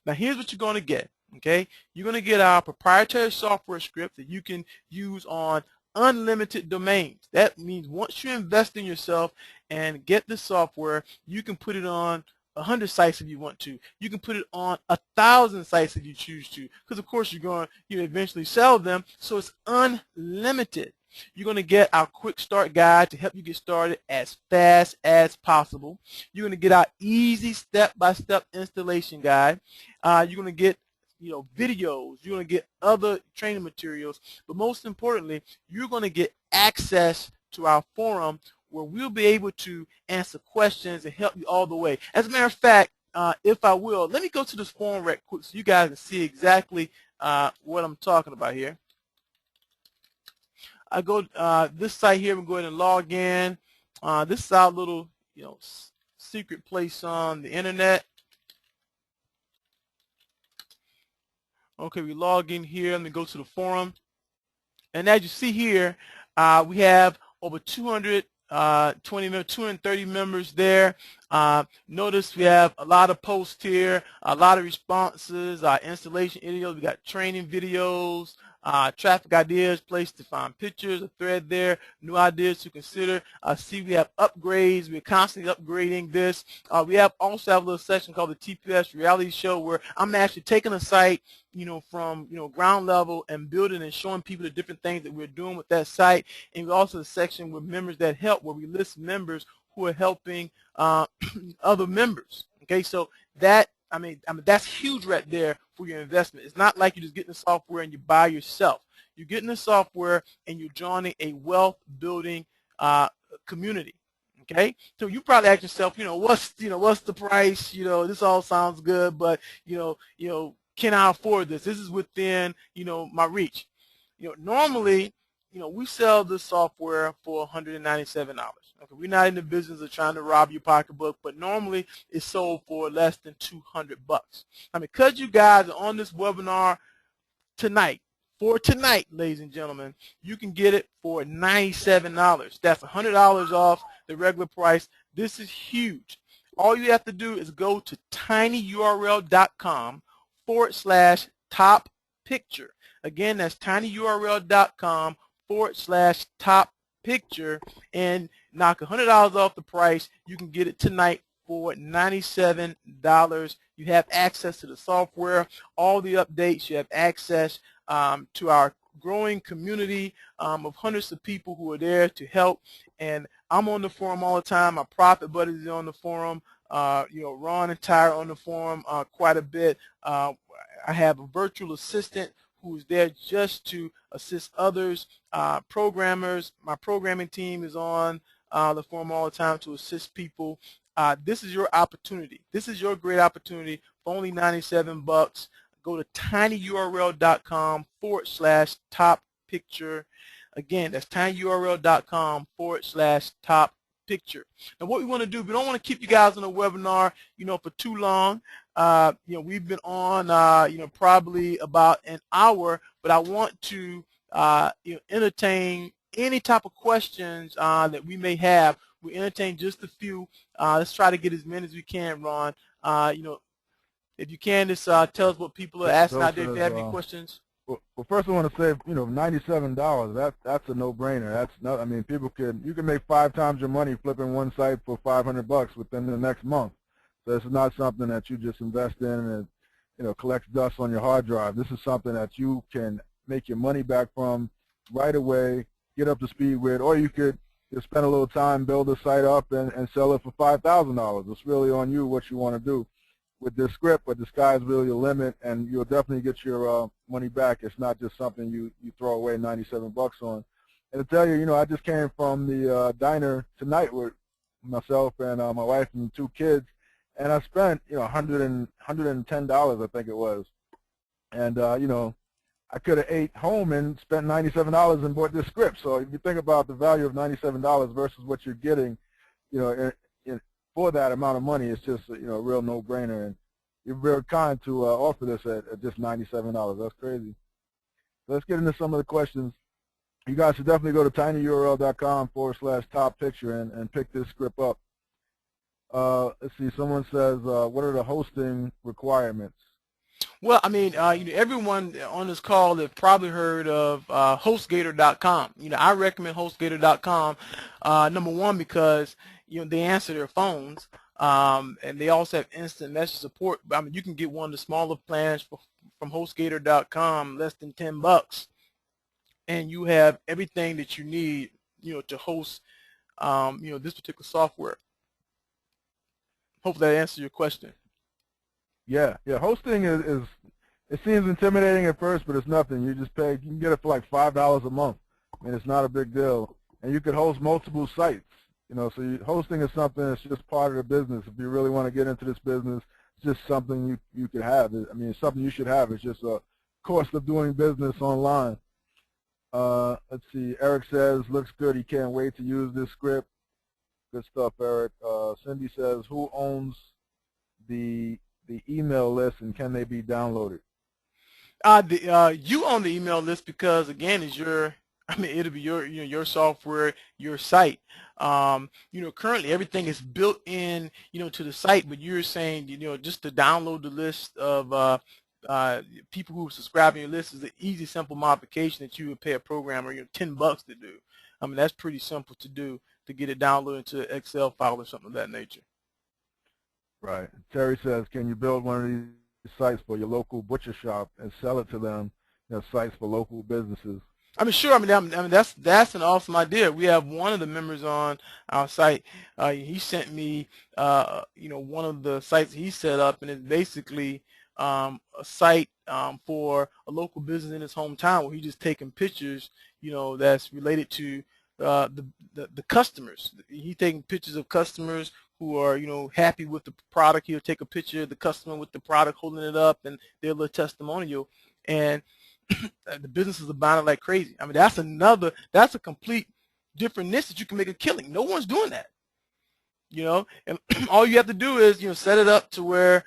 B: Now here's what you're going to get, okay? You're going to get our proprietary software script that you can use on unlimited domains. That means once you invest in yourself and get the software, you can put it on 100 sites if you want to. You can put it on 1,000 sites if you choose to, because of course you're going to eventually sell them, so it's unlimited. You're going to get our quick start guide to help you get started as fast as possible. You're going to get our easy step-by-step installation guide. You're going to get videos. You're going to get other training materials. But most importantly, you're going to get access to our forum where we'll be able to answer questions and help you all the way. As a matter of fact, if I will, let me go to this forum right quick so you guys can see exactly what I'm talking about here. I go this site here. We go ahead and log in. This is our little, secret place on the internet. Okay, we log in here. Let me go to the forum. And as you see here, we have over 230 members there. Notice we have a lot of posts here, a lot of responses, installation videos. We got training videos, traffic ideas, place to find pictures, a thread there, new ideas to consider. See, we have upgrades. We're constantly upgrading this. We also have a little section called the TPS reality show where I'm actually taking a site from ground level and building and showing people the different things that we're doing with that site. And we also have a section with members that help where we list members who are helping other members. Okay, so that I mean that's huge right there for your investment. It's not like you're just getting the software and you buy yourself. You're getting the software and you're joining a wealth building community. Okay, so you probably ask yourself, what's the price? This all sounds good, but can I afford this? This is within, my reach. Normally, we sell this software for $197. Okay, we're not in the business of trying to rob your pocketbook, but normally it's sold for less than $200. I mean, because you guys are on this webinar tonight, ladies and gentlemen, you can get it for $97. That's $100 off the regular price. This is huge. All you have to do is go to tinyurl.com/top picture. Again, that's tinyurl.com/top picture and knock $100 off the price. You can get it tonight for $97. You have access to the software, all the updates. You have access to our growing community of hundreds of people who are there to help. And I'm on the forum all the time. My profit buddies are on the forum. Ron and Tyra on the forum quite a bit. I have a virtual assistant who's there just to assist others, programmers. My programming team is on the forum all the time to assist people. This is your opportunity. This is your great opportunity for only $97. Go to tinyurl.com/top picture. Again, that's tinyurl.com/top picture. Now, what we want to do, we don't want to keep you guys on the webinar, for too long. We've been on, probably about an hour, but I want to, entertain any type of questions that we may have. We entertain just a few. Let's try to get as many as we can, Ron. If you can, just tell us what people are asking out there. If you have any questions.
A: Well, first I want to say, $97. That's a no-brainer. That's not. I mean, you can make 5 times your money flipping one site for $500 within the next month. So this is not something that you just invest in and collects dust on your hard drive. This is something that you can make your money back from right away, get up to speed with, or you could just spend a little time, build a site up, and sell it for $5,000. It's really on you what you want to do with this script, but the sky is really the limit, and you'll definitely get your money back. It's not just something you throw away $97 on. And to tell you, I just came from the diner tonight with myself and my wife and 2 kids, and I spent $110, I think it was. And I could have ate home and spent $97 and bought this script. So if you think about the value of $97 versus what you're getting, for that amount of money, it's just a real no-brainer. And you're very kind to offer this at just $97. That's crazy. So let's get into some of the questions. You guys should definitely go to tinyurl.com/top picture and pick this script up. Let's see. Someone says, what are the hosting requirements?
B: Well, I mean, everyone on this call have probably heard of HostGator.com. I recommend HostGator.com, number one, because they answer their phones, and they also have instant message support. I mean, you can get one of the smaller plans from HostGator.com, less than $10, and you have everything that you need, to host, this particular software. Hopefully that answers your question.
A: Yeah. Hosting is It seems intimidating at first, but it's nothing. You just pay. You can get it for like $5 a month. I mean, it's not a big deal, and you could host multiple sites. You know, so hosting is something that's just part of the business. If you really want to get into this business, it's just something you could have. I mean, it's something you should have. It's just a cost of doing business online. Let's see. Eric says, looks good. He can't wait to use this script. Good stuff, Eric. Cindy says, who owns the email list and can they be downloaded?
B: You own the email list because again, it's your. I mean, it'll be your your software, your site. Currently everything is built in to the site, but you're saying just to download the list of people who subscribe to your list is an easy, simple modification that you would pay a programmer $10 to do. I mean, that's pretty simple to do to get it downloaded into an Excel file or something of that nature.
A: Right. Terry says, can you build one of these sites for your local butcher shop and sell it to them? Sites for local businesses.
B: I mean, sure. I mean, that's an awesome idea. We have one of the members on our site. He sent me, one of the sites he set up, and it's basically a site for a local business in his hometown where he's just taking pictures, that's related to the customers. He's taking pictures of customers who are, happy with the product. He'll take a picture of the customer with the product holding it up and their little testimonial, and the businesses are buying it like crazy. I mean, that's a complete different niche that you can make a killing. No one's doing that, and all you have to do is, set it up to where,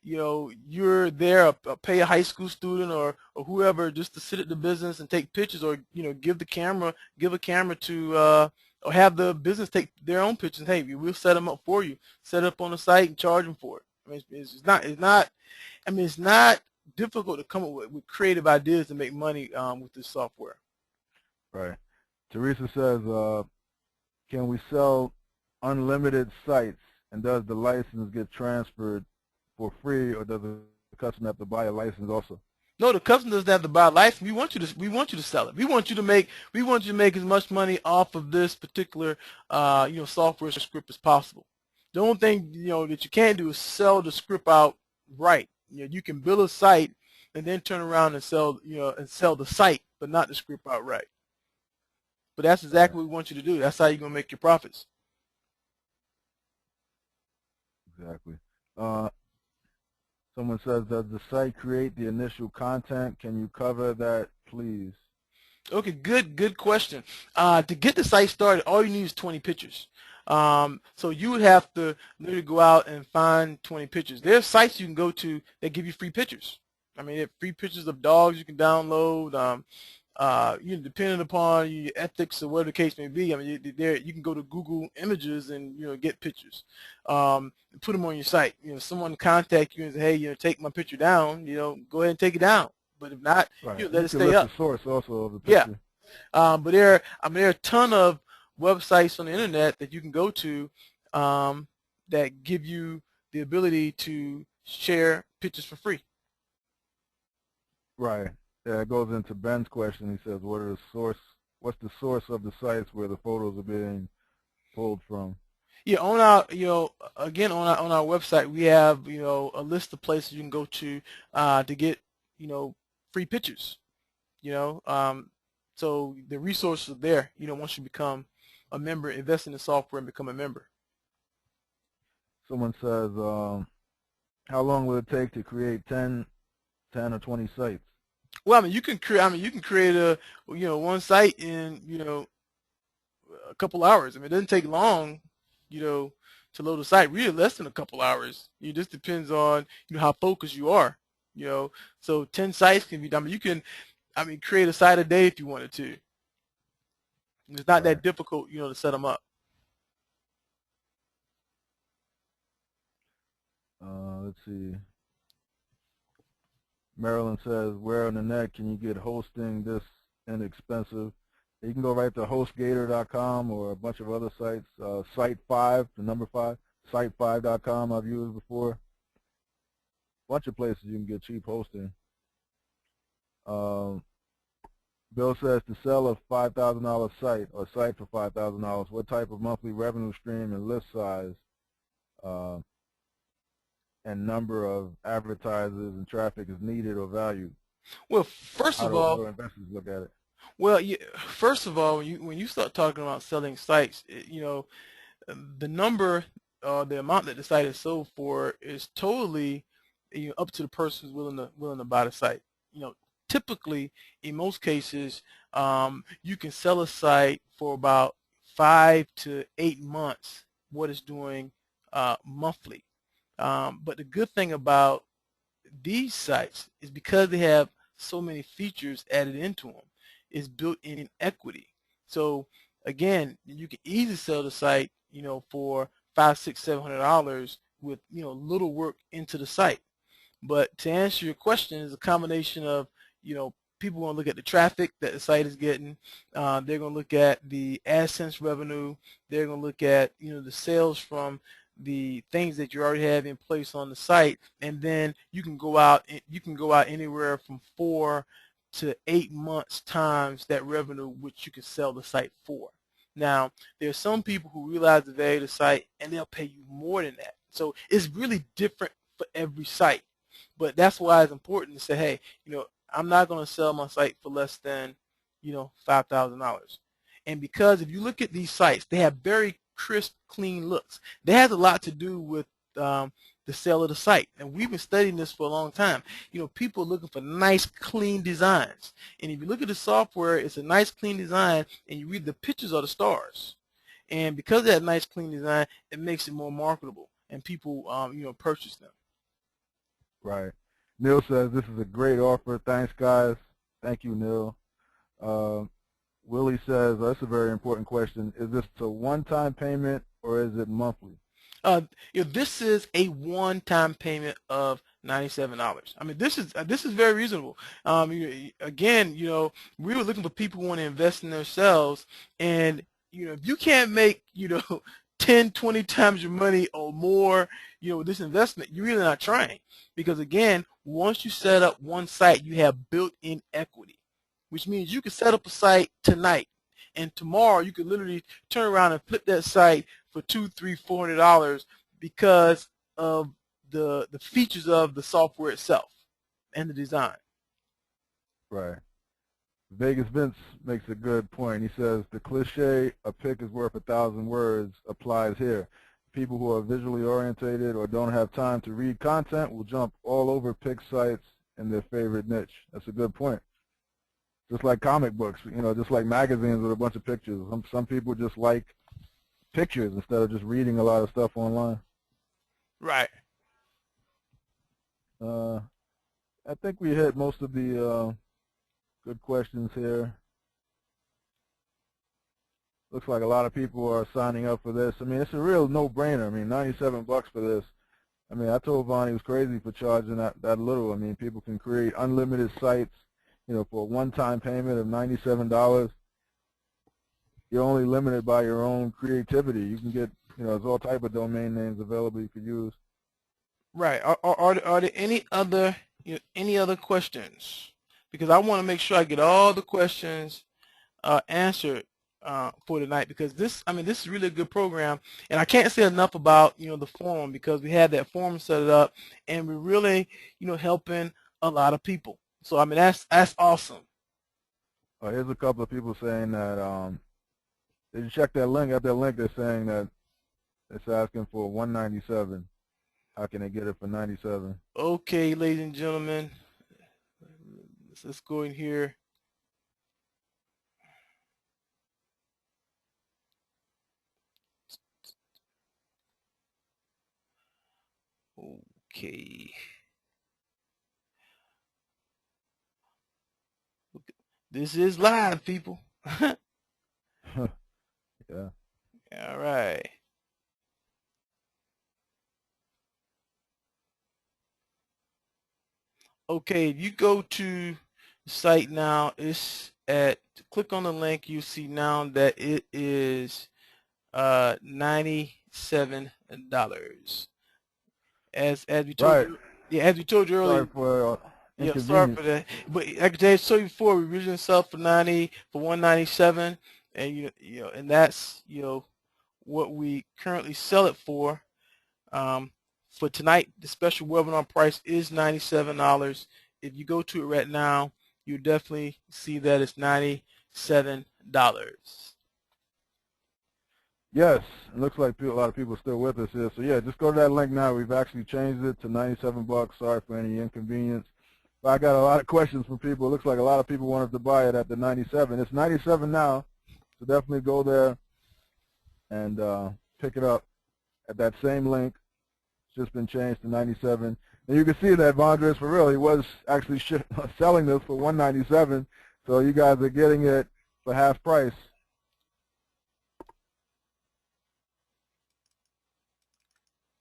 B: you're there, pay a high school student or whoever just to sit at the business and take pictures, or, give a camera to, or have the business take their own pictures. Hey, we'll set them up for you, set it up on the site and charge them for it. I mean, it's not difficult to come up with creative ideas to make money with this software.
A: Right. Teresa says, can we sell unlimited sites, and does the license get transferred for free, or does the customer have to buy a license also?
B: No, the customer doesn't have to buy a license. We want you to sell it. We want you to make as much money off of this particular software script as possible. The only thing that you can't do is sell the script out right. You can build a site and then turn around and sell the site, but not the script outright. But that's exactly what we want you to do. That's how you're gonna make your profits.
A: Exactly. Someone says, does the site create the initial content? Can you cover that, please?
B: Okay, good question. To get the site started, all you need is 20 pictures. So you would have to literally go out and find 20 pictures. There's sites you can go to that give you free pictures. I mean, they have free pictures of dogs you can download. Depending upon your ethics or whatever the case may be. I mean, you can go to Google Images and get pictures, put them on your site. Someone contact you and say, hey, take my picture down. Go ahead and take it down. But if not,
A: right.
B: Let
A: it
B: stay up.
A: The source also of the picture.
B: Yeah. But there are a ton of websites on the internet that you can go to that give you the ability to share pictures for free.
A: Right. Yeah, it goes into Ben's question. He says, what's the source of the sites where the photos are being pulled from?
B: Yeah, on our again on our website we have a list of places you can go to get free pictures. So the resources are there. Once you become a member, invest in the software and become a member.
A: Someone says, how long will it take to create 10 or 20 sites?
B: Well, I mean, you can create a one site in a couple hours. I mean, it doesn't take long, to load a site. Really, less than a couple hours. It just depends on how focused you are. So 10 sites can be done. I mean, you can, create a site a day if you wanted to. It's not that difficult, to set them up.
A: Let's see. Marilyn says, where on the net can you get hosting this inexpensive? You can go right to hostgator.com or a bunch of other sites. Site5, the number 5, site5.com I've used before. A bunch of places you can get cheap hosting. Bill says, to sell a $5,000 site or site for $5,000, what type of monthly revenue stream and list size and number of advertisers and traffic is needed or valued?
B: Well, first of
A: How
B: all,
A: do investors look at it?
B: well, first of all, when you start talking about selling sites, the number, the amount that the site is sold for is totally, up to the person who's willing to buy the site. You know, typically, in most cases, you can sell a site for about 5 to 8 months what it's doing monthly. But the good thing about these sites is because they have so many features added into them, is built in equity. So again, you can easily sell the site, for five, six, $700 with little work into the site. But to answer your question, is a combination of, people going to look at the traffic that the site is getting. They're going to look at the AdSense revenue. They're going to look at, the sales from the things that you already have in place on the site, and then you can go out anywhere from 4 to 8 months times that revenue which you can sell the site for. Now, there's some people who realize the value of the site and they'll pay you more than that. So it's really different for every site. But that's why it's important to say, hey, I'm not going to sell my site for less than, $5,000. And because if you look at these sites, they have very crisp, clean looks. That has a lot to do with the sale of the site. And we've been studying this for a long time. People are looking for nice, clean designs. And if you look at the software, it's a nice, clean design, and you read the pictures of the stars. And because of that nice, clean design, it makes it more marketable, and people, purchase them.
A: Right. Neil says this is a great offer. Thanks, guys. Thank you, Neil. Uh, Willie says, that's a very important question. Is this a one-time payment or is it monthly?
B: Uh, this is a one-time payment of $97. I mean, this is very reasonable. Again, we were looking for people who want to invest in themselves, and if you can't make 10, 20 times your money or more, with this investment, you're really not trying. Because again, once you set up one site, you have built-in equity, which means you can set up a site tonight, and tomorrow you can literally turn around and flip that site for $200, $300, $400 because of the features of the software itself and the design.
A: Right. Vegas Vince makes a good point. He says the cliche, a pic is worth 1,000 words, applies here. People who are visually orientated or don't have time to read content will jump all over pic sites in their favorite niche. That's a good point. Just like comic books, just like magazines with a bunch of pictures. Some people just like pictures instead of just reading a lot of stuff online.
B: Right.
A: Uh, I think we hit most of the good questions here. Looks like a lot of people are signing up for this. I mean, it's a real no-brainer. I mean, 97 bucks for this. I mean, I told Vaughn he was crazy for charging that little. I mean, people can create unlimited sites, for a one-time payment of $97. You're only limited by your own creativity. You can get, there's all type of domain names available you could use.
B: Right. Are there any other questions? Because I want to make sure I get all the questions answered for tonight, because this is really a good program, and I can't say enough about the forum, because we had that forum set it up, and we're really helping a lot of people. So I mean that's awesome.
A: Here's a couple of people saying that did you check that link? At that link, they're saying that it's asking for 197. How can they get it for 97?
B: Okay, ladies and gentlemen, let's go in here. Okay. This is live, people.
A: Yeah.
B: All right. Okay, if you go to the site now, click on the link, you see now that it is $97. As we told
A: Right.
B: you, yeah, as we told you
A: Sorry
B: earlier,
A: for
B: yeah, sorry
A: inconvenience.
B: for that. But like I told you before, we originally sell for 197, and and that's what we currently sell it for. For tonight, the special webinar price is $97. If you go to it right now, you definitely see that it's $97.
A: Yes, it looks like a lot of people are still with us here. So yeah, just go to that link now. We've actually changed it to $97. Sorry for any inconvenience. But I got a lot of questions from people. It looks like a lot of people wanted to buy it at the 97. It's 97 now, so definitely go there and pick it up at that same link. It's just been changed to 97. And you can see that Vondres, for real, he was actually selling this for $197. So you guys are getting it for half price.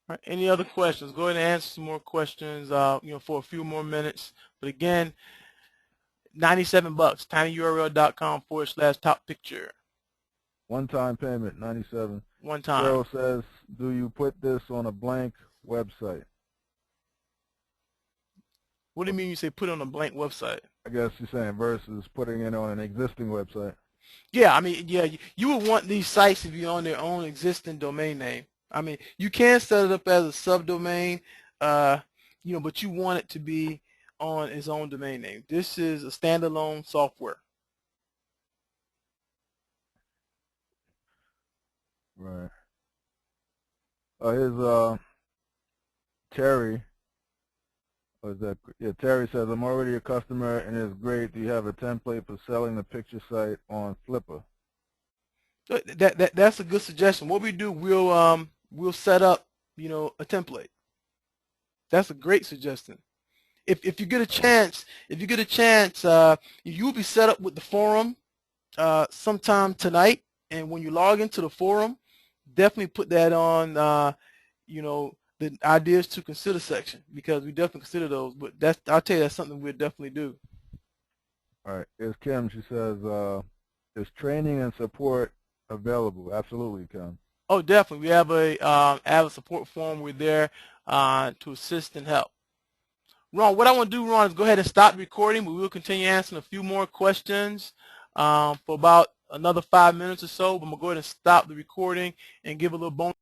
B: All right, any other questions? Go ahead and answer some more questions, for a few more minutes. But again, $97, tinyurl.com/top picture.
A: One-time payment, 97.
B: One time.
A: Cheryl says, do you put this on a blank website?
B: What do you mean you say put it on a blank website?
A: I guess you're saying versus putting it on an existing website.
B: Yeah, I mean, yeah, you would want these sites to be on their own existing domain name. I mean, you can set it up as a subdomain, but you want it to be on its own domain name. This is a standalone software.
A: Right. Here's Terry. Terry says, I'm already a customer and it's great. Do you have a template for selling the picture site on Flipper?
B: That's a good suggestion. What we do, we'll set up, a template. That's a great suggestion. If you get a chance, you'll be set up with the forum sometime tonight. And when you log into the forum, definitely put that on, the ideas to consider section, because we definitely consider those. But I'll tell you, that's something we'll definitely do.
A: All right. Here's Kim. She says, is training and support available? Absolutely, Kim.
B: Oh, definitely. We have a support form. We're there to assist and help. Ron, what I want to do, Ron, is go ahead and stop recording. We will continue answering a few more questions for about another 5 minutes or so. But I'm going to go ahead and stop the recording and give a little bonus.